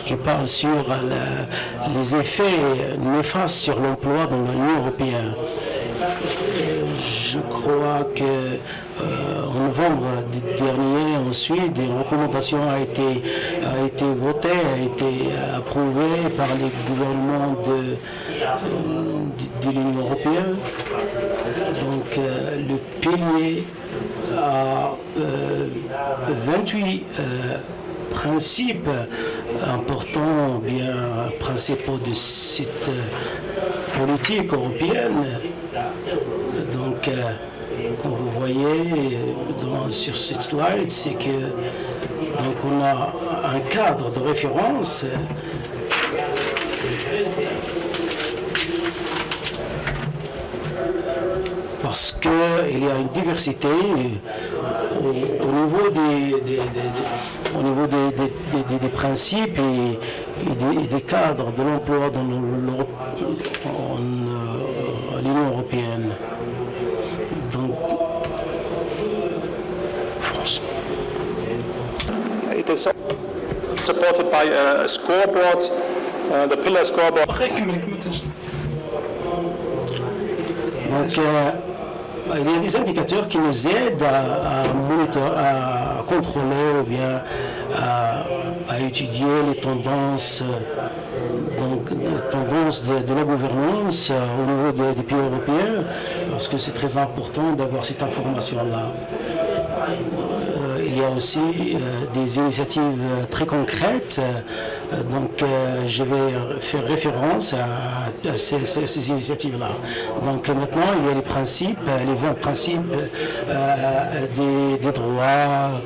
qui parle sur les effets néfastes sur l'emploi dans l'Union européenne. Je crois que en novembre dernier, ensuite, une recommandation a été votée, a été approuvée par les gouvernements de l'Union européenne. Donc le pilier a 28 principes importants, bien principaux de cette politique européenne. Donc, comme vous voyez sur cette slide, c'est que donc on a un cadre de référence. Parce qu'il y a une diversité au niveau des principes et des cadres de l'emploi dans l'Union européenne. Donc, It is supported by a scoreboard, the pillar scoreboard. Donc, il y a des indicateurs qui nous aident à contrôler ou bien à étudier les tendances, de la gouvernance au niveau des pays européens, parce que c'est très important d'avoir cette information-là. Il y a aussi des initiatives très concrètes, donc je vais faire référence à ces initiatives-là. Donc maintenant, il y a les principes, les 20 principes des droits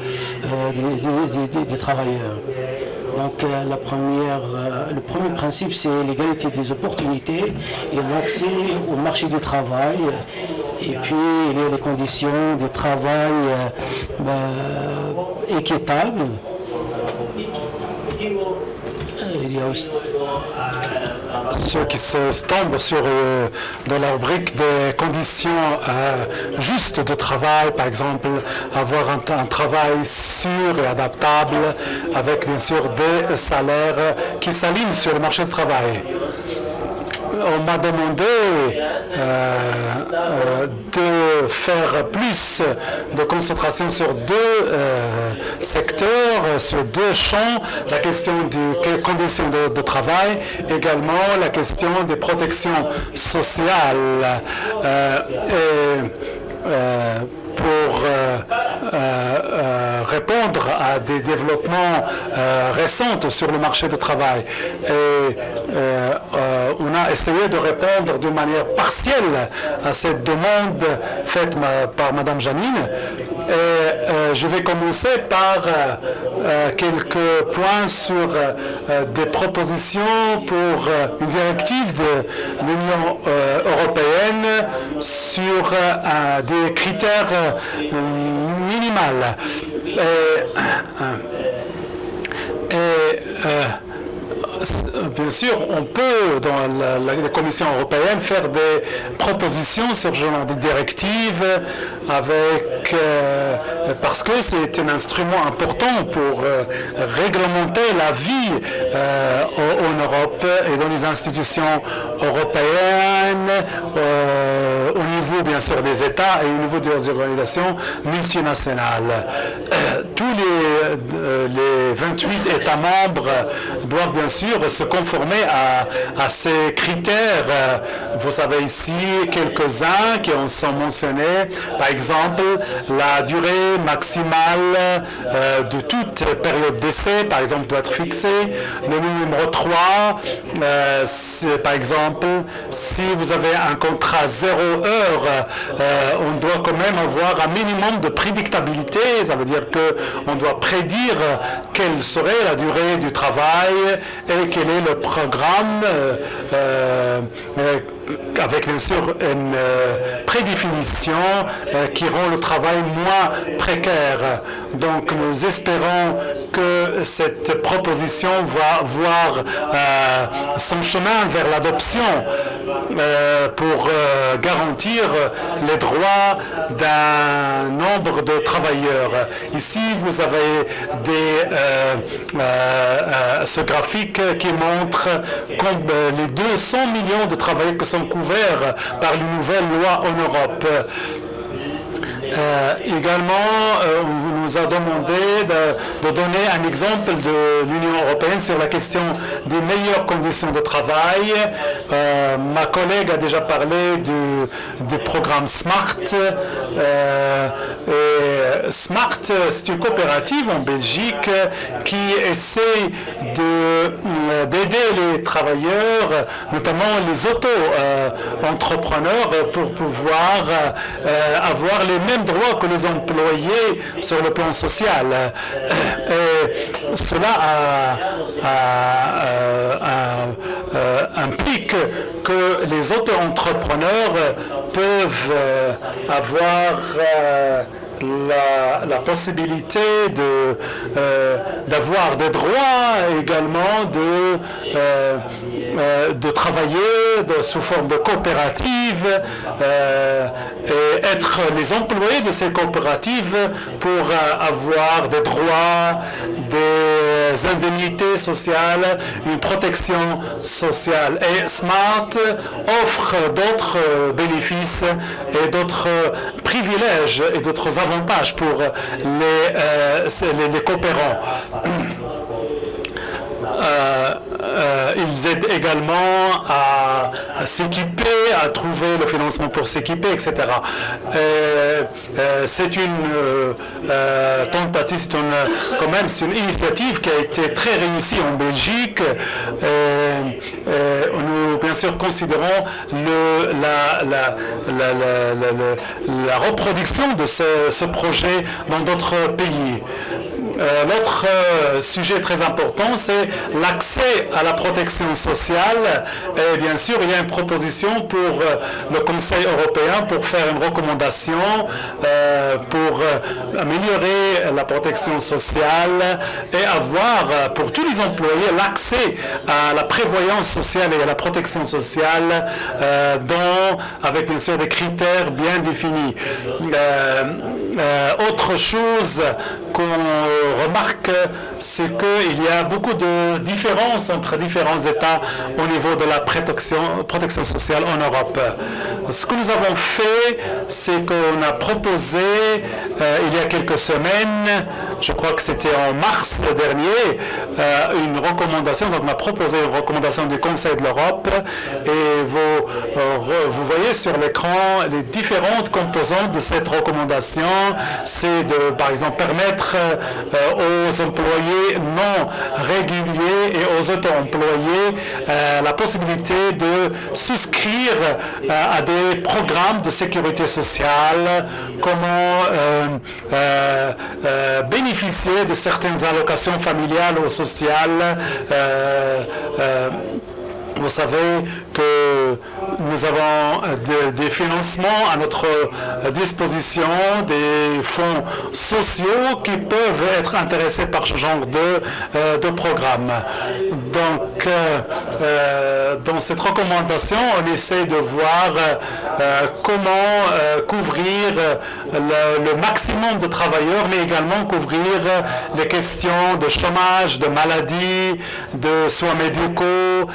des travailleurs. Donc le premier principe, c'est l'égalité des opportunités et l'accès au marché du travail. Et puis, il y a les conditions de travail équitables. Il y a aussi ceux qui tombent dans la rubrique des conditions justes de travail, par exemple, avoir un travail sûr et adaptable, avec bien sûr des salaires qui s'alignent sur le marché du travail. On m'a demandé de faire plus de concentration sur deux secteurs, sur deux champs, la question des conditions de travail, également la question des protections sociales. Pour répondre à des développements récents sur le marché du travail. Et on a essayé de répondre de manière partielle à cette demande faite par Madame Janine. Et je vais commencer par quelques points sur des propositions pour une directive de l'Union européenne sur des critères minimales. Bien sûr, on peut, dans la Commission européenne, faire des propositions sur ce genre de directive parce que c'est un instrument important pour réglementer la vie en Europe et dans les institutions européennes, au niveau, bien sûr, des États et au niveau des organisations multinationales. Tous les 28 États membres doivent, bien sûr, se conformer à ces critères. Vous avez ici quelques-uns qui en sont mentionnés. Par exemple, la durée maximale de toute période d'essai, par exemple, doit être fixée. Le numéro 3, par exemple, si vous avez un contrat 0 heure, on doit quand même avoir un minimum de prédictabilité. Ça veut dire qu'on doit prédire quelle serait la durée du travail et quel est le programme avec bien sûr une prédéfinition qui rend le travail moins précaire. Donc nous espérons que cette proposition va voir son chemin vers l'adoption pour garantir les droits d'un nombre de travailleurs. Ici, vous avez ce graphique qui montre les 200 millions de travailleurs qui sont couverts par les nouvelles lois en Europe. Également, on nous a demandé de donner un exemple de l'Union européenne sur la question des meilleures conditions de travail. Ma collègue a déjà parlé du programme SMART. SMART, c'est une coopérative en Belgique qui essaie d'aider les travailleurs, notamment les auto-entrepreneurs, pour pouvoir avoir les mêmes droits que les employés sur le plan social. Cela implique que les auto-entrepreneurs peuvent avoir la possibilité d'avoir des droits, également de travailler sous forme de coopérative et être les employés de ces coopératives pour avoir des droits, des indemnités sociales, une protection sociale. Et Smart offre d'autres bénéfices et d'autres privilèges et d'autres avantages pour les coopérants. Ils aident également à s'équiper, à trouver le financement pour s'équiper, etc. C'est une tentative, c'est une initiative qui a été très réussie en Belgique. Nous, bien sûr, considérons la reproduction de ce projet dans d'autres pays. L'autre sujet très important, c'est l'accès à la protection sociale. Et bien sûr, il y a une proposition pour le Conseil européen pour faire une recommandation pour améliorer la protection sociale et avoir pour tous les employés l'accès à la prévoyance sociale et à la protection sociale avec bien sûr des critères bien définis. Autre chose qu'on remarque, c'est qu'il y a beaucoup de différences entre différents États au niveau de la protection sociale en Europe. Ce que nous avons fait, c'est qu'on a proposé il y a quelques semaines, je crois que c'était en mars dernier, une recommandation. Donc on a proposé une recommandation du Conseil de l'Europe et vous voyez sur l'écran les différentes composantes de cette recommandation. C'est de, par exemple, permettre aux employés non réguliers et aux auto-employés la possibilité de souscrire à des programmes de sécurité sociale, comment bénéficier de certaines allocations familiales ou sociales. Vous savez que nous avons des financements à notre disposition, des fonds sociaux qui peuvent être intéressés par ce genre de programme. Donc, dans cette recommandation, on essaie de voir comment couvrir le maximum de travailleurs, mais également couvrir les questions de chômage, de maladie, de soins médicaux,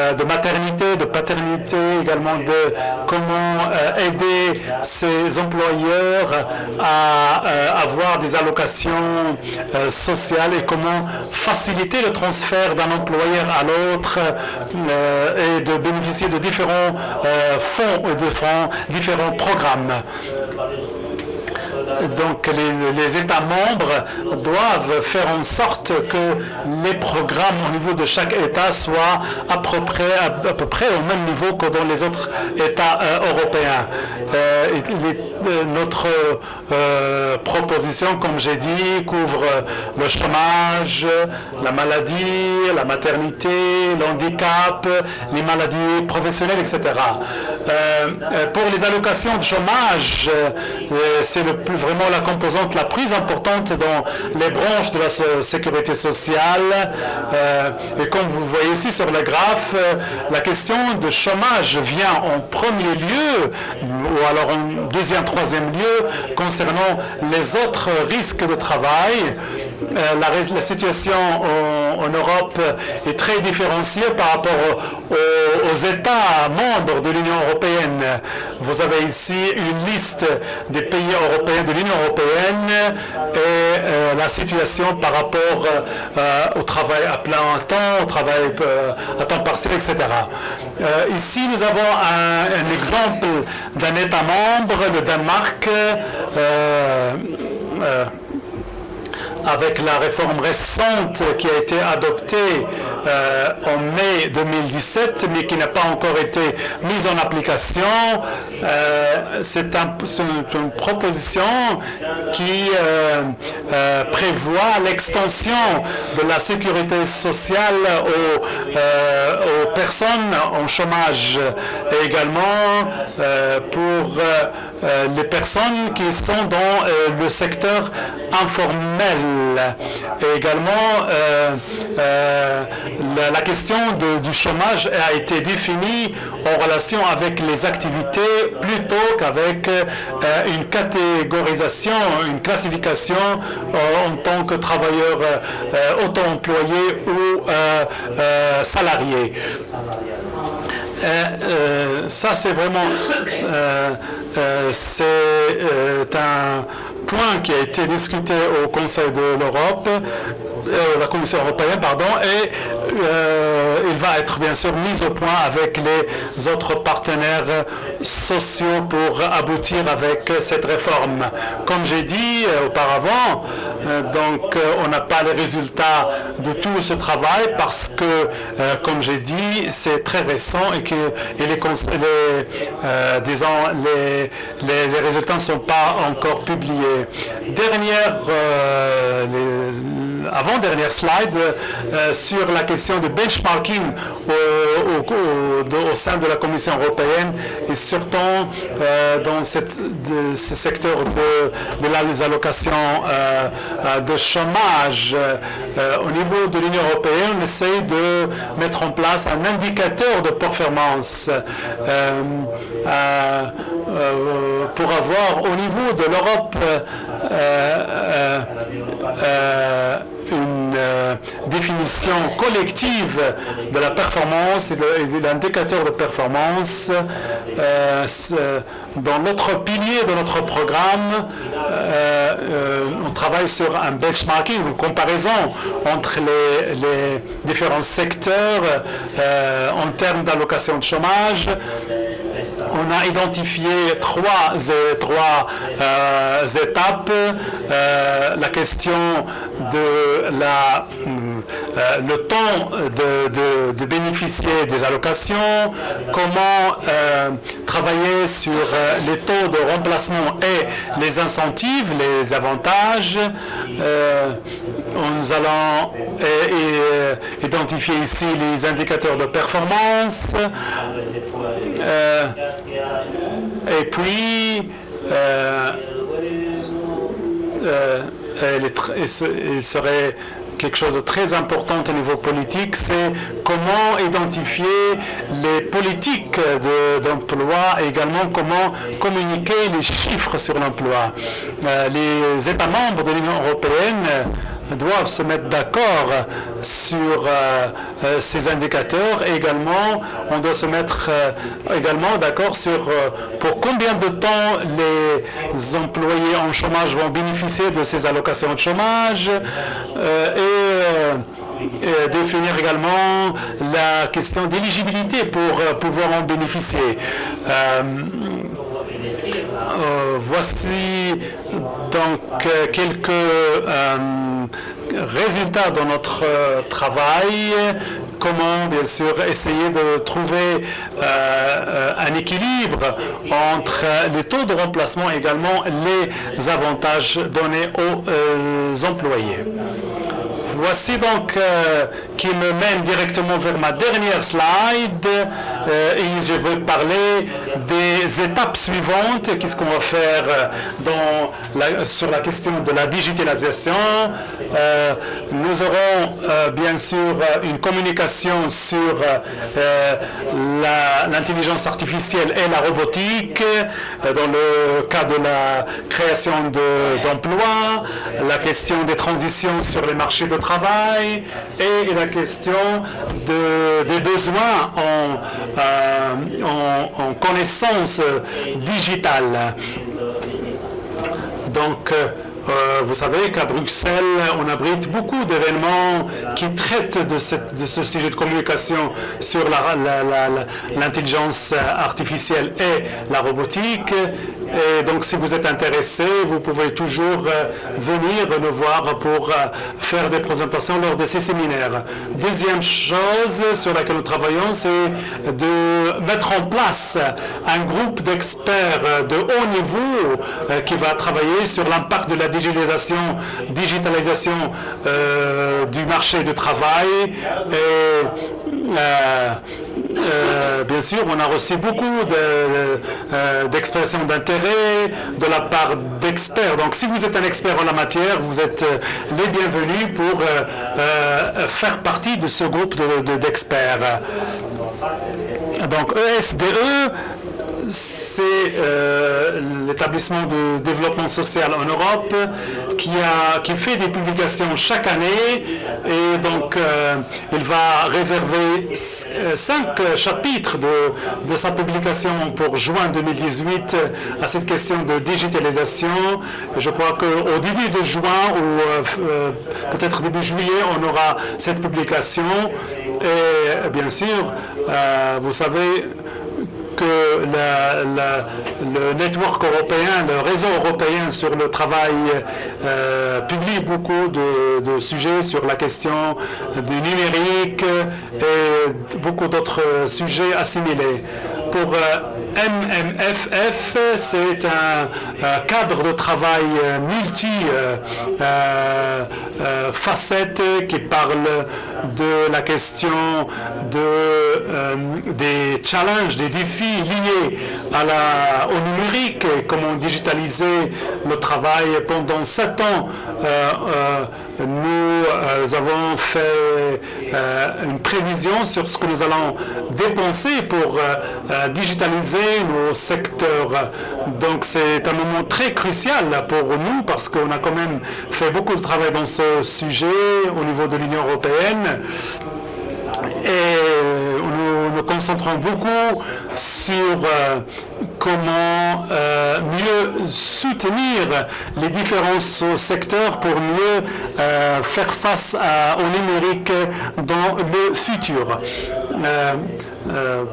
de maternité, de paternité, également de comment aider ces employeurs à avoir des allocations sociales et comment faciliter le transfert d'un employeur à l'autre et de bénéficier de différents fonds et de différents programmes. Donc les États membres doivent faire en sorte que les programmes au niveau de chaque État soient à peu près au même niveau que dans les autres États européens. Notre proposition, comme j'ai dit, couvre le chômage, la maladie, la maternité, le handicap, les maladies professionnelles, etc. Pour les allocations de chômage, c'est vraiment la composante la plus importante dans les branches de la sécurité sociale. Et comme vous voyez ici sur le graphe, la question de chômage vient en premier lieu, ou alors en deuxième, troisième lieu, concernant les autres risques de travail. La situation en Europe est très différenciée par rapport aux États membres de l'Union européenne. Vous avez ici une liste des pays européens de l'Union européenne et la situation par rapport au travail à plein temps, au travail à temps partiel, etc. Ici, nous avons un exemple d'un État membre, le Danemark, avec la réforme récente qui a été adoptée en mai 2017, mais qui n'a pas encore été mise en application. C'est une proposition qui prévoit l'extension de la sécurité sociale aux personnes en chômage et également pour les personnes qui sont dans le secteur informel. Et également, la question du chômage a été définie en relation avec les activités plutôt qu'avec une catégorisation, une classification en tant que travailleur auto-employé ou salarié. Ça, c'est vraiment c'est un point qui a été discuté au Conseil de l'Europe. la Commission européenne, et il va être bien sûr mis au point avec les autres partenaires sociaux pour aboutir avec cette réforme. Comme j'ai dit auparavant, on n'a pas les résultats de tout ce travail parce que, comme j'ai dit, c'est très récent et que les résultats ne sont pas encore publiés. Avant-dernière slide sur la question de benchmarking au sein de la Commission européenne et surtout dans ce secteur des allocations de chômage. Au niveau de l'Union européenne, on essaie de mettre en place un indicateur de performance pour avoir au niveau de l'Europe une définition collective de la performance et de l'indicateur de performance. Dans notre pilier de notre programme, on travaille sur un benchmarking, une comparaison entre les différents secteurs en termes d'allocation de chômage. On a identifié trois étapes. La question de le temps de bénéficier des allocations, comment travailler sur les taux de remplacement et les incentives, les avantages. Nous allons identifier ici les indicateurs de performance. Et puis, il serait quelque chose de très important au niveau politique, c'est comment identifier les politiques d'emploi et également comment communiquer les chiffres sur l'emploi. Les États membres de l'Union européenne doivent se mettre d'accord sur ces indicateurs et également on doit se mettre également d'accord sur pour combien de temps les employés en chômage vont bénéficier de ces allocations de chômage et définir également la question d'éligibilité pour pouvoir en bénéficier. Voici donc quelques résultats de notre travail. Comment, bien sûr, essayer de trouver un équilibre entre les taux de remplacement et également les avantages donnés aux employés. Voici donc qui me mène directement vers ma dernière slide et je vais parler des étapes suivantes. Qu'est-ce qu'on va faire sur la question de la digitalisation. Nous aurons bien sûr une communication sur l'intelligence artificielle et la robotique dans le cas de la création d'emplois, la question des transitions sur les marchés de travail et la question des besoins en connaissances digitales. Donc, vous savez qu'à Bruxelles, on abrite beaucoup d'événements qui traitent de ce sujet de communication sur l'intelligence artificielle et la robotique. Et donc, si vous êtes intéressé, vous pouvez toujours venir nous voir pour faire des présentations lors de ces séminaires. Deuxième chose sur laquelle nous travaillons, c'est de mettre en place un groupe d'experts de haut niveau qui va travailler sur l'impact de la digitalisation du marché du travail. Et bien sûr, on a reçu beaucoup d'expressions d'intérêt de la part d'experts. Donc, si vous êtes un expert en la matière, vous êtes les bienvenus pour faire partie de ce groupe d'experts. Donc, ESDE, c'est l'établissement de développement social en Europe qui fait des publications chaque année et donc il va réserver 5 chapitres de sa publication pour juin 2018 à cette question de digitalisation. Je crois qu'au début de juin ou peut-être début juillet, on aura cette publication et bien sûr, vous savez que le network européen, le réseau européen sur le travail publie beaucoup de sujets sur la question du numérique et beaucoup d'autres sujets assimilés. Pour MMFF, c'est un cadre de travail multi-facettes qui parle de la question des challenges, des défis liés au numérique, comment digitaliser le travail. Pendant 7 ans, nous avons fait une prévision sur ce que nous allons dépenser pour digitaliser nos secteurs. Donc c'est un moment très crucial pour nous parce qu'on a quand même fait beaucoup de travail dans ce sujet au niveau de l'Union européenne. Et nous nous concentrons beaucoup sur comment mieux soutenir les différents secteurs pour mieux faire face au numérique dans le futur.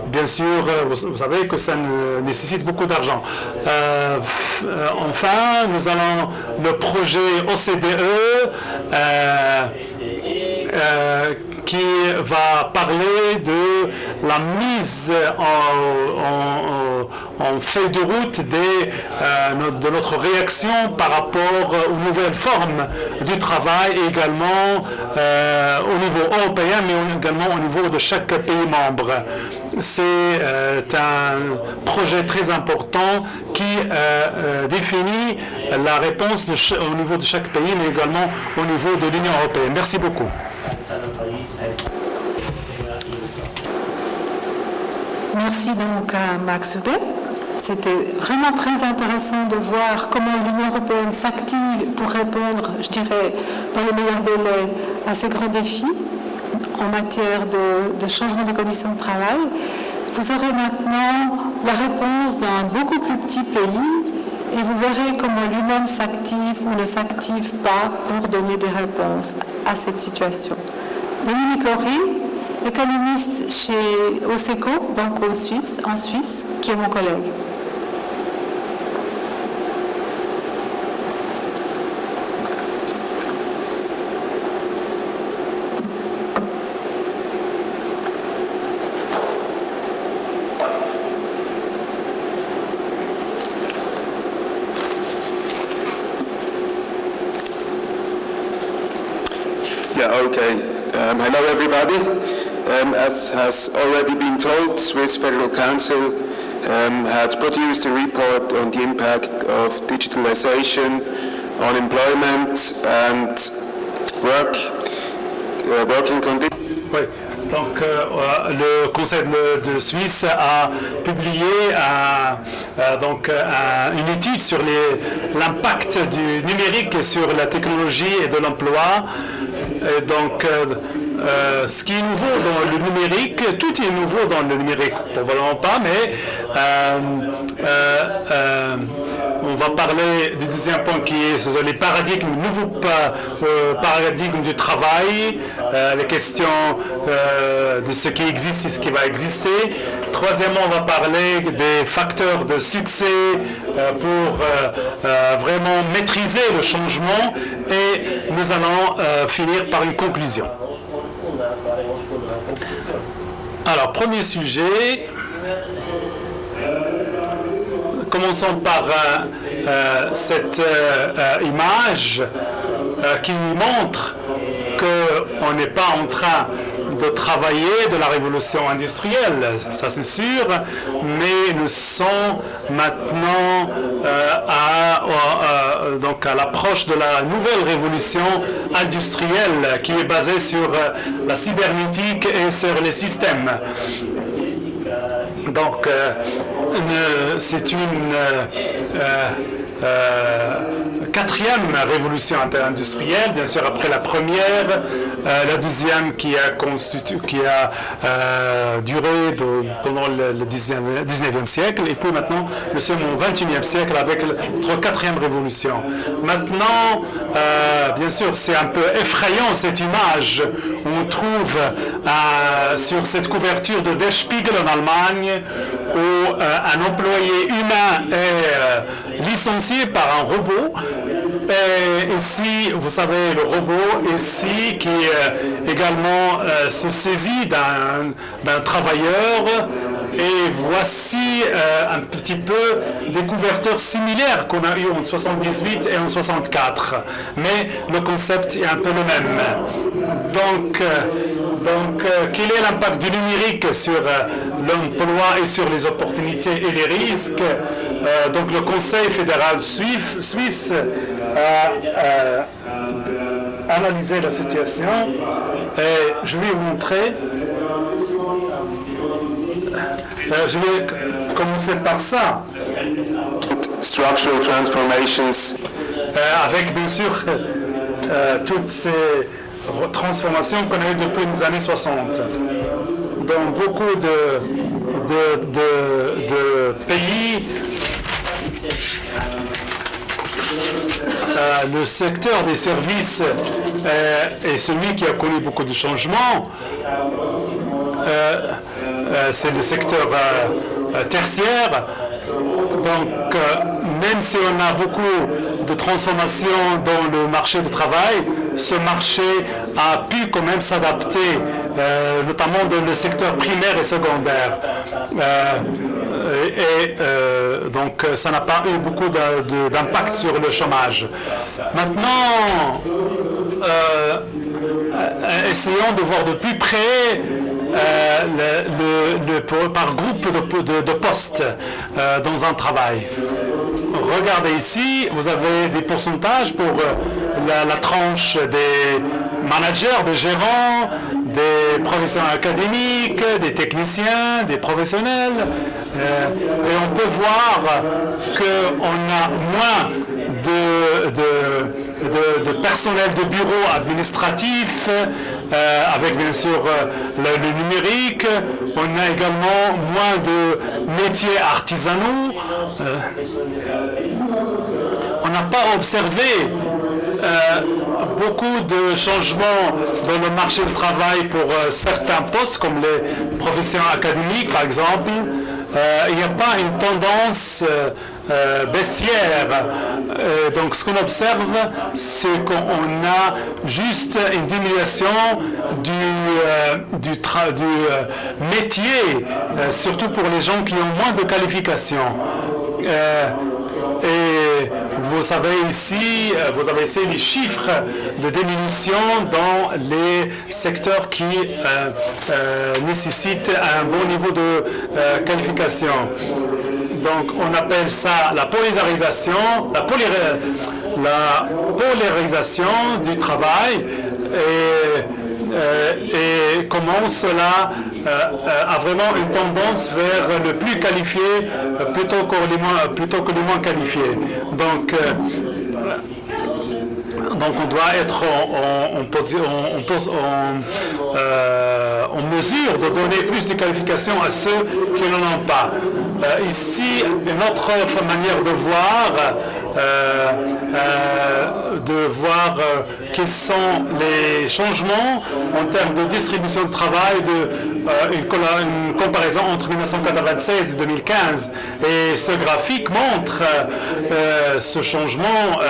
Bien sûr, vous savez que ça nécessite beaucoup d'argent. Enfin, nous allons le projet OCDE qui va parler de la mise en feuille de route de notre réaction par rapport aux nouvelles formes du travail, et également au niveau européen, mais également au niveau de chaque pays membre. C'est un projet très important qui définit la réponse au niveau de chaque pays, mais également au niveau de l'Union européenne. Merci beaucoup. Merci donc à Max Hubert. C'était vraiment très intéressant de voir comment l'Union européenne s'active pour répondre, je dirais, dans les meilleurs délais à ces grands défis en matière de changement des conditions de travail. Vous aurez maintenant la réponse d'un beaucoup plus petit pays et vous verrez comment lui-même s'active ou ne s'active pas pour donner des réponses à cette situation. Dominique Horry, économiste chez OSECO, donc en Suisse, qui est mon collègue. Yeah, okay. Hello everybody. As has already been told, Swiss Federal Council had produced a report on the impact of digitalization on employment and working conditions. Oui. Donc, le Conseil de Suisse a publié une étude sur l'impact du numérique sur la technologie et de l'emploi. Et donc, ce qui est nouveau dans le numérique, tout est nouveau dans le numérique, probablement pas, mais on va parler du deuxième point qui est les paradigmes, nouveaux paradigmes du travail, les questions de ce qui existe et ce qui va exister. Troisièmement, on va parler des facteurs de succès pour vraiment maîtriser le changement et nous allons finir par une conclusion. Alors, premier sujet, commençons par cette image qui montre qu'on n'est pas en train de travailler de la révolution industrielle, ça c'est sûr, mais nous sommes maintenant à l'approche de la nouvelle révolution industrielle qui est basée sur la cybernétique et sur les systèmes. Donc, c'est une quatrième révolution industrielle, bien sûr après la première, la deuxième qui a duré pendant le 19e siècle, et puis maintenant nous sommes au 21e siècle avec notre quatrième révolution. Maintenant, bien sûr, c'est un peu effrayant cette image où on trouve sur cette couverture de Der Spiegel en Allemagne où un employé humain est licencié par un robot. Et ici, vous savez, le robot ici qui également se saisit d'un travailleur. Et voici un petit peu des couvertures similaires qu'on a eu en 78 et en 64. Mais le concept est un peu le même. Donc quel est l'impact du numérique sur l'emploi et sur les opportunités et les risques? Donc le Conseil fédéral suisse a analysé la situation et je vais vous montrer. Je vais commencer par ça. Structural transformations. Avec bien sûr toutes ces transformations qu'on a eues depuis les années 60. Dans beaucoup de pays, le secteur des services est celui qui a connu beaucoup de changements. C'est le secteur tertiaire. Donc, même si on a beaucoup de transformations dans le marché du travail, ce marché a pu quand même s'adapter, notamment dans le secteur primaire et secondaire. Donc, ça n'a pas eu beaucoup d'impact sur le chômage. Maintenant, essayons de voir de plus près par groupe de postes dans un travail. Regardez ici, vous avez des pourcentages pour la tranche des managers, des gérants, des professeurs académiques, des techniciens, des professionnels. Et on peut voir qu'on a moins de personnel de bureau administratif, avec bien sûr le numérique. On a également moins de métiers artisanaux. On n'a pas observé beaucoup de changements dans le marché du travail pour certains postes, comme les professeurs académiques par exemple. Il n'y a pas une tendance baissière. Donc ce qu'on observe, c'est qu'on a juste une diminution du métier, surtout pour les gens qui ont moins de qualifications. Et vous avez ici les chiffres de diminution dans les secteurs qui nécessitent un bon niveau de qualification. Donc on appelle ça la polarisation, la polarisation du travail et comment cela a vraiment une tendance vers le plus qualifié plutôt que les moins qualifiés. Donc on doit être en mesure de donner plus de qualifications à ceux qui n'en ont pas. Ici, une autre manière de voir quels sont les changements en termes de distribution de travail, une comparaison entre 1996 et 2015. Et ce graphique montre ce changement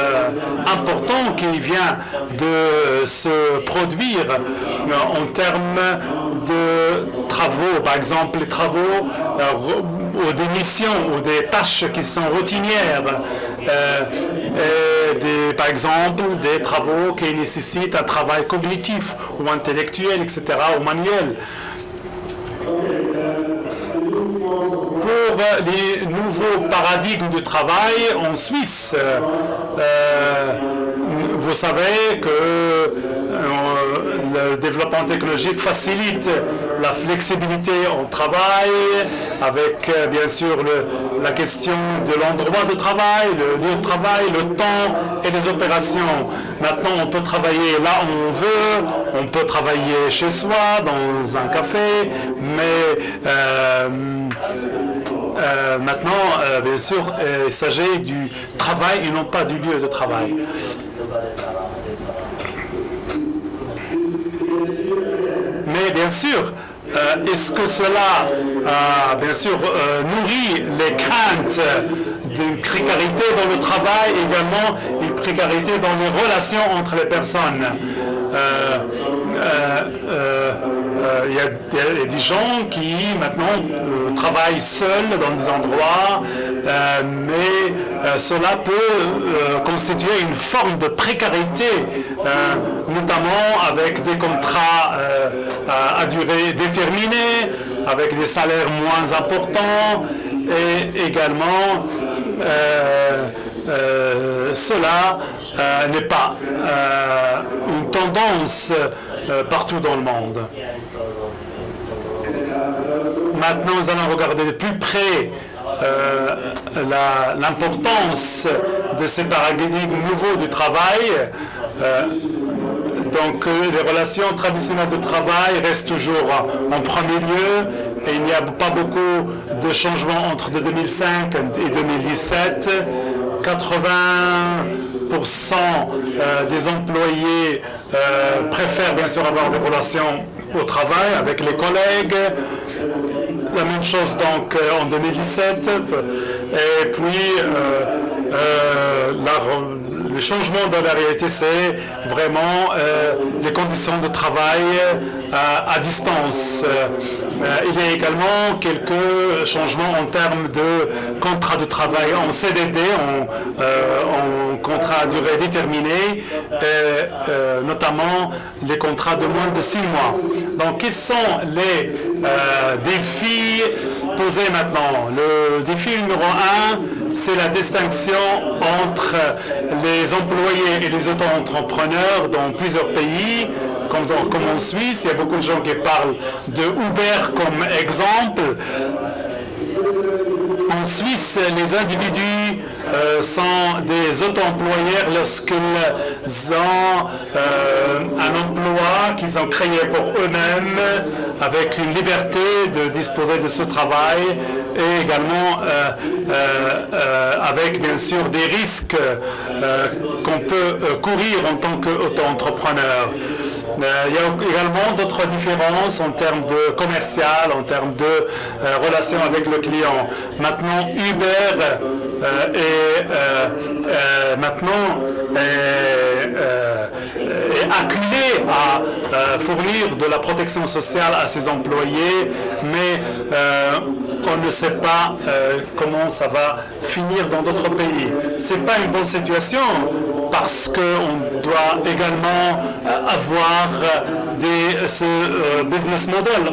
important qui vient de se produire en termes de travaux. Par exemple, les travaux ou des missions ou des tâches qui sont routinières. Par exemple, des travaux qui nécessitent un travail cognitif ou intellectuel, etc., ou manuel. Pour les nouveaux paradigmes de travail en Suisse, vous savez que le développement technologique facilite la flexibilité au travail, avec bien sûr la question de l'endroit de travail, le lieu de travail, le temps et les opérations. Maintenant, on peut travailler là où on veut, on peut travailler chez soi, dans un café, mais maintenant, bien sûr, il s'agit du travail et non pas du lieu de travail. Mais bien sûr, est-ce que cela, bien sûr, nourrit les craintes d'une précarité dans le travail, également une précarité dans les relations entre les personnes? Il y a des gens qui maintenant travaillent seuls dans des endroits, mais cela peut constituer une forme de précarité, notamment avec des contrats à durée déterminée, avec des salaires moins importants, et également cela n'est pas une tendance partout dans le monde. Maintenant, nous allons regarder de plus près l'importance de ces paradigmes nouveaux du travail. Donc, les relations traditionnelles de travail restent toujours en premier lieu et il n'y a pas beaucoup de changements entre 2005 et 2017. 80% des employés préfèrent bien sûr avoir des relations au travail avec les collègues. La même chose donc en 2017. Et puis le changement de la réalité, c'est vraiment les conditions de travail à distance. Il y a également quelques changements en termes de contrat de travail en CDD, en contrat à durée déterminée, notamment les contrats de moins de 6 mois. Donc, quels sont les défis posés maintenant? Le défi numéro 1, c'est la distinction entre les employés et les auto-entrepreneurs dans plusieurs pays, comme en Suisse. Il y a beaucoup de gens qui parlent de Uber comme exemple. En Suisse, les individus sont des auto-employeurs lorsqu'ils ont un emploi qu'ils ont créé pour eux-mêmes, avec une liberté de disposer de ce travail et également avec bien sûr des risques qu'on peut courir en tant qu'auto-entrepreneur. Il y a également d'autres différences en termes de commercial, en termes de relation avec le client. Maintenant, Uber est acculé à fournir de la protection sociale à ses employés, mais on ne sait pas comment ça va finir dans d'autres pays. C'est pas une bonne situation parce qu'on doit également avoir ce business model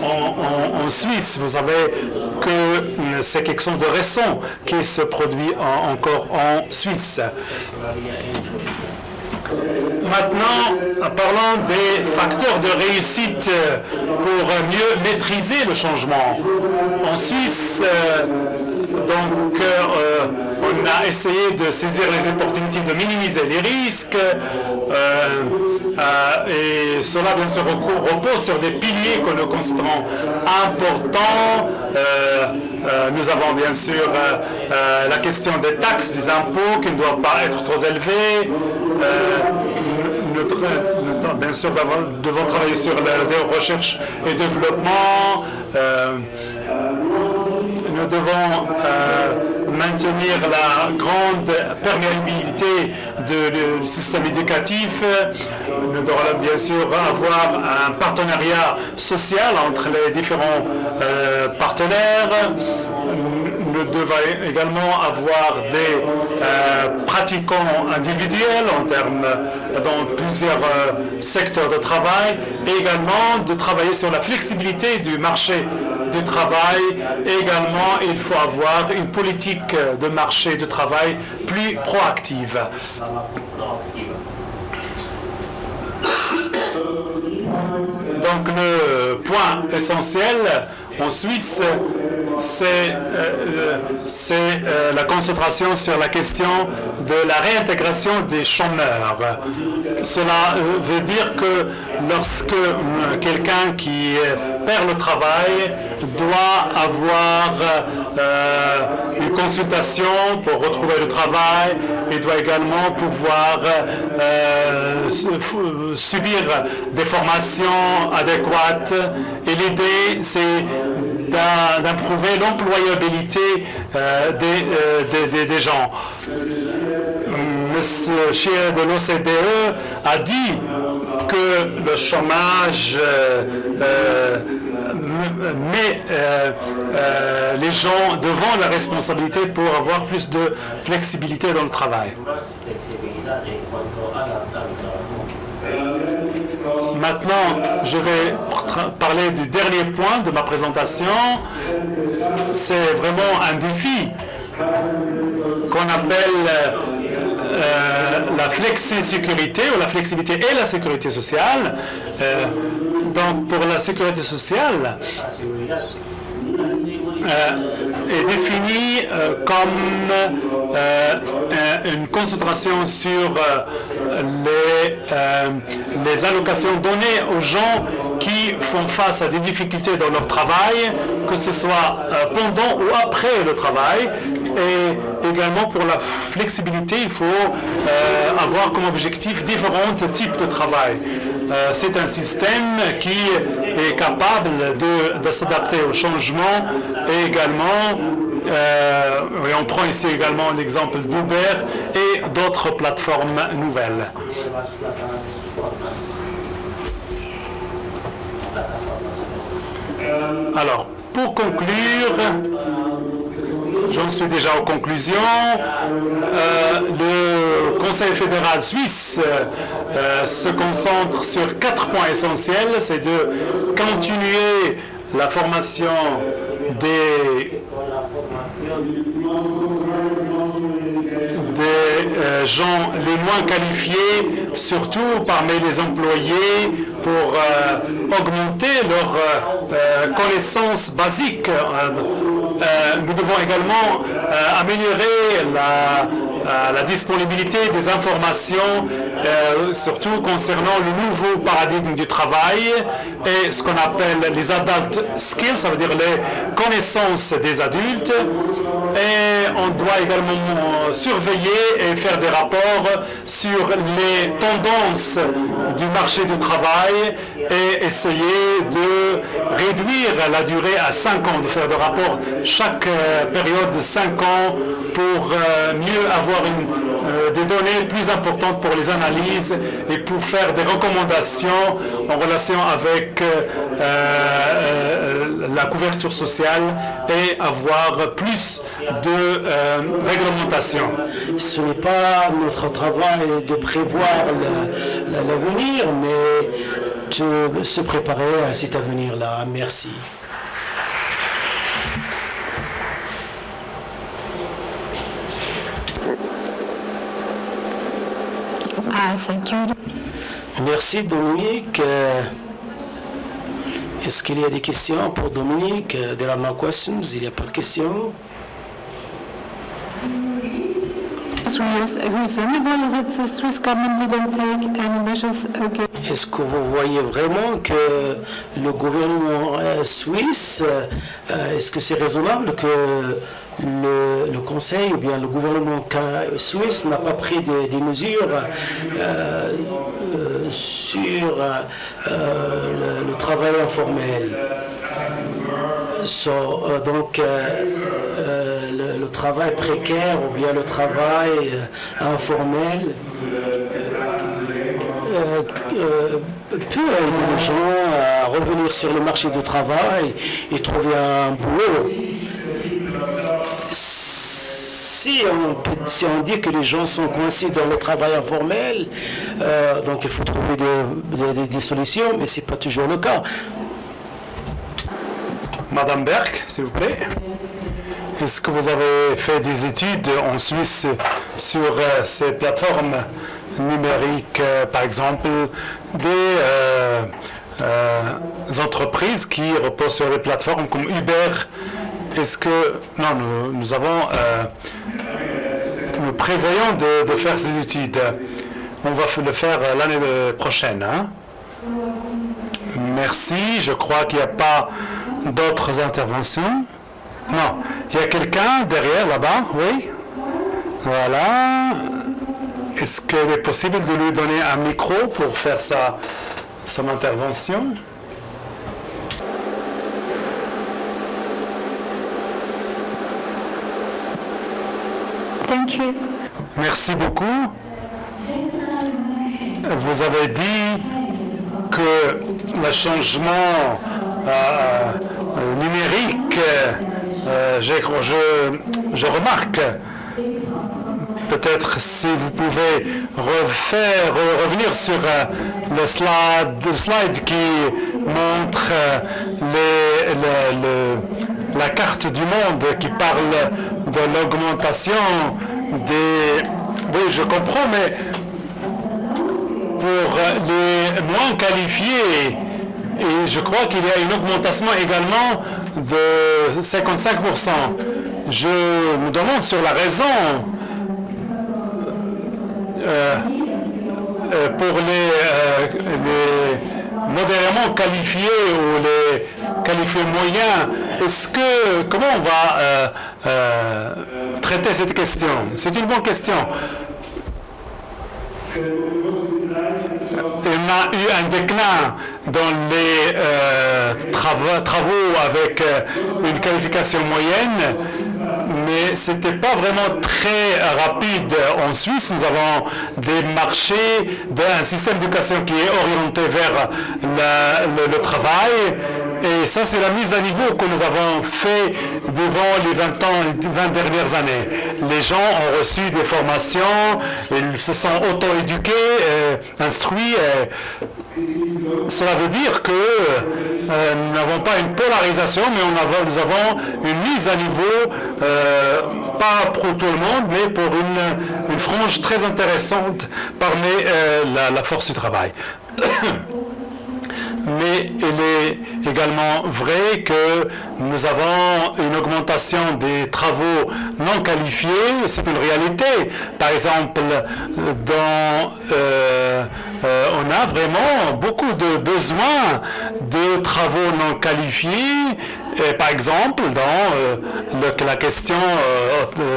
en Suisse. Vous savez que c'est quelque chose de récent qui se produit encore en Suisse. Maintenant, parlons des facteurs de réussite pour mieux maîtriser le changement. En Suisse, on a essayé de saisir les opportunités, de minimiser les risques, et cela, bien sûr, repose sur des piliers que nous considérons importants. Nous avons, bien sûr, la question des taxes, des impôts qui ne doivent pas être trop élevés. Bien sûr, nous devons travailler sur la recherche et développement. Nous devons maintenir la grande perméabilité du système éducatif. Nous devons bien sûr avoir un partenariat social entre les différents partenaires. Nous devons également avoir des pratiquants individuels dans plusieurs secteurs de travail et également de travailler sur la flexibilité du marché du travail. Également, il faut avoir une politique de marché du travail plus proactive. Donc le point essentiel en Suisse, c'est la concentration sur la question de la réintégration des chômeurs. Cela veut dire que lorsque quelqu'un qui perd le travail doit avoir une consultation pour retrouver le travail, il doit également pouvoir subir des formations adéquates. Et l'idée, c'est d'improver l'employabilité des gens. Monsieur Scheer de l'OCDE a dit que le chômage met les gens devant la responsabilité pour avoir plus de flexibilité dans le travail. Maintenant, je vais parler du dernier point de ma présentation. C'est vraiment un défi qu'on appelle la flexi-sécurité ou la flexibilité et la sécurité sociale. Donc, pour la sécurité sociale, est définie comme une concentration sur les allocations données aux gens qui font face à des difficultés dans leur travail, que ce soit pendant ou après le travail. Et également pour la flexibilité, il faut avoir comme objectif différents types de travail. C'est un système qui est capable de s'adapter au changement et également, et on prend ici également l'exemple d'Uber et d'autres plateformes nouvelles. Alors, pour conclure, j'en suis déjà aux conclusions. Le Conseil fédéral suisse se concentre sur 4 points essentiels. C'est de continuer la formation des gens les moins qualifiés, surtout parmi les employés, pour augmenter leurs connaissances basiques. Nous devons également améliorer la disponibilité des informations, surtout concernant le nouveau paradigme du travail et ce qu'on appelle les adult skills, ça veut dire les connaissances des adultes. Et on doit également surveiller et faire des rapports sur les tendances du marché du travail et essayer de réduire la durée à 5 ans, de faire des rapports chaque période de 5 ans pour mieux avoir des données plus importantes pour les analyses et pour faire des recommandations en relation avec la couverture sociale et avoir plus de réglementation. Ce n'est pas notre travail de prévoir l'avenir, mais de se préparer à cet avenir-là. Merci. Thank you. Merci Dominique. Est-ce qu'il y a des questions pour Dominique? There are no questions. Il n'y a pas de questions. Est-ce que vous voyez vraiment que le gouvernement suisse, est-ce que c'est raisonnable que le Conseil ou bien le gouvernement suisse n'a pas pris des mesures sur le travail informel? Donc, le travail précaire ou bien le travail informel peut aider les gens à revenir sur le marché du travail et trouver un boulot. Si on dit que les gens sont coincés dans le travail informel, donc il faut trouver des solutions, mais ce n'est pas toujours le cas. Madame Berg, s'il vous plaît. Est-ce que vous avez fait des études en Suisse sur ces plateformes numériques, par exemple, des entreprises qui reposent sur des plateformes comme Uber? Est-ce que... Non, nous prévoyons de faire ces études. On va le faire l'année prochaine. Hein? Merci. Je crois qu'il n'y a pas d'autres interventions. Non. Il y a quelqu'un derrière, là-bas? Oui? Voilà. Est-ce qu'il est possible de lui donner un micro pour faire son intervention? Thank you. Merci beaucoup. Vous avez dit que le changement numérique, je remarque, peut-être si vous pouvez revenir sur le slide qui montre la carte du monde qui parle de l'augmentation des... Oui, je comprends, mais pour les moins qualifiés, et je crois qu'il y a une augmentation également de 55%. Je me demande sur la raison pour les modérément qualifiés ou les qualifiés moyens. Comment on va traiter cette question? C'est une bonne question. On a eu un déclin dans les travaux avec une qualification moyenne, mais ce n'était pas vraiment très rapide. En Suisse, nous avons des marchés d'un système d'éducation qui est orienté vers le travail. Et ça, c'est la mise à niveau que nous avons fait devant les 20 dernières années. Les gens ont reçu des formations, ils se sont auto-éduqués, instruits. Cela veut dire que nous n'avons pas une polarisation, mais nous avons une mise à niveau, pas pour tout le monde, mais pour une frange très intéressante parmi la force du travail. Mais il est également vrai que nous avons une augmentation des travaux non qualifiés, c'est une réalité. Par exemple, on a vraiment beaucoup de besoins de travaux non qualifiés. Et par exemple, dans la question,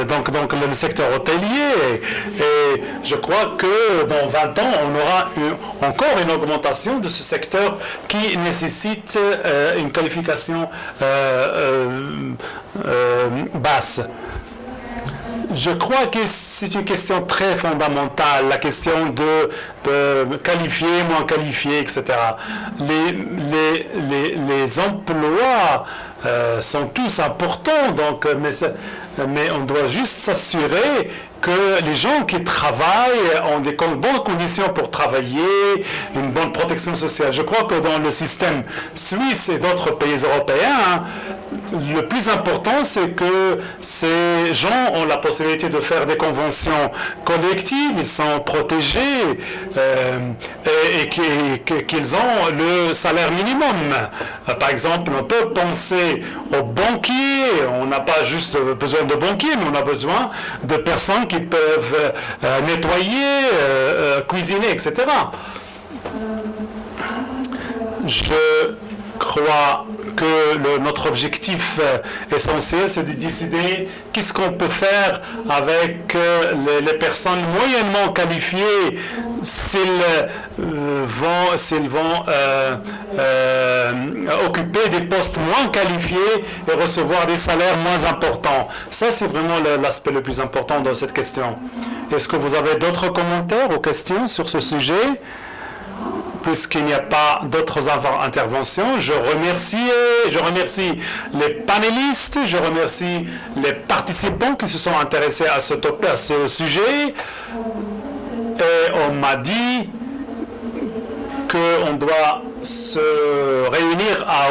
donc le secteur hôtelier, et je crois que dans 20 ans, on aura encore une augmentation de ce secteur qui nécessite une qualification basse. Je crois que c'est une question très fondamentale, la question de qualifié, moins qualifié, etc. Les emplois sont tous importants, donc, mais on doit juste s'assurer que les gens qui travaillent ont des bonnes conditions pour travailler, une bonne protection sociale. Je crois que dans le système suisse et d'autres pays européens, le plus important, c'est que ces gens ont la possibilité de faire des conventions collectives, ils sont protégés et qu'ils ont le salaire minimum. Par exemple, on peut penser aux banquiers, on n'a pas juste besoin de banquiers, mais on a besoin de personnes qui peuvent nettoyer, cuisiner, etc. Je crois que notre objectif essentiel, c'est de décider qu'est-ce qu'on peut faire avec les personnes moyennement qualifiées s'ils vont occuper des postes moins qualifiés et recevoir des salaires moins importants. Ça, c'est vraiment l'aspect le plus important dans cette question. Est-ce que vous avez d'autres commentaires ou questions sur ce sujet? Puisqu'il n'y a pas d'autres interventions, je remercie les panélistes, je remercie les participants qui se sont intéressés à ce sujet. Et on m'a dit qu'on doit se réunir à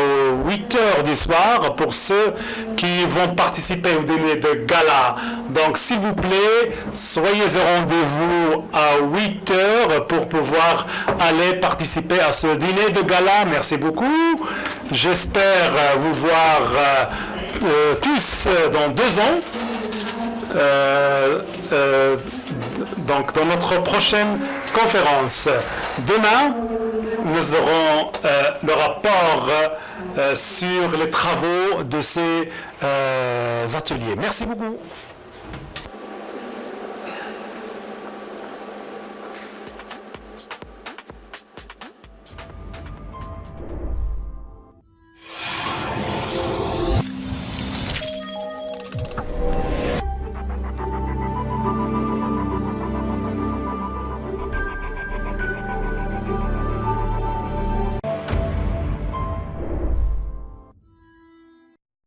8 heures du soir pour ceux qui vont participer au dîner de gala. Donc, s'il vous plaît, soyez au rendez-vous à 8 heures pour pouvoir aller participer à ce dîner de gala. Merci beaucoup. J'espère vous voir tous dans 2 ans. Donc, dans notre prochaine conférence. Demain, nous aurons le rapport sur les travaux de ces ateliers. Merci beaucoup.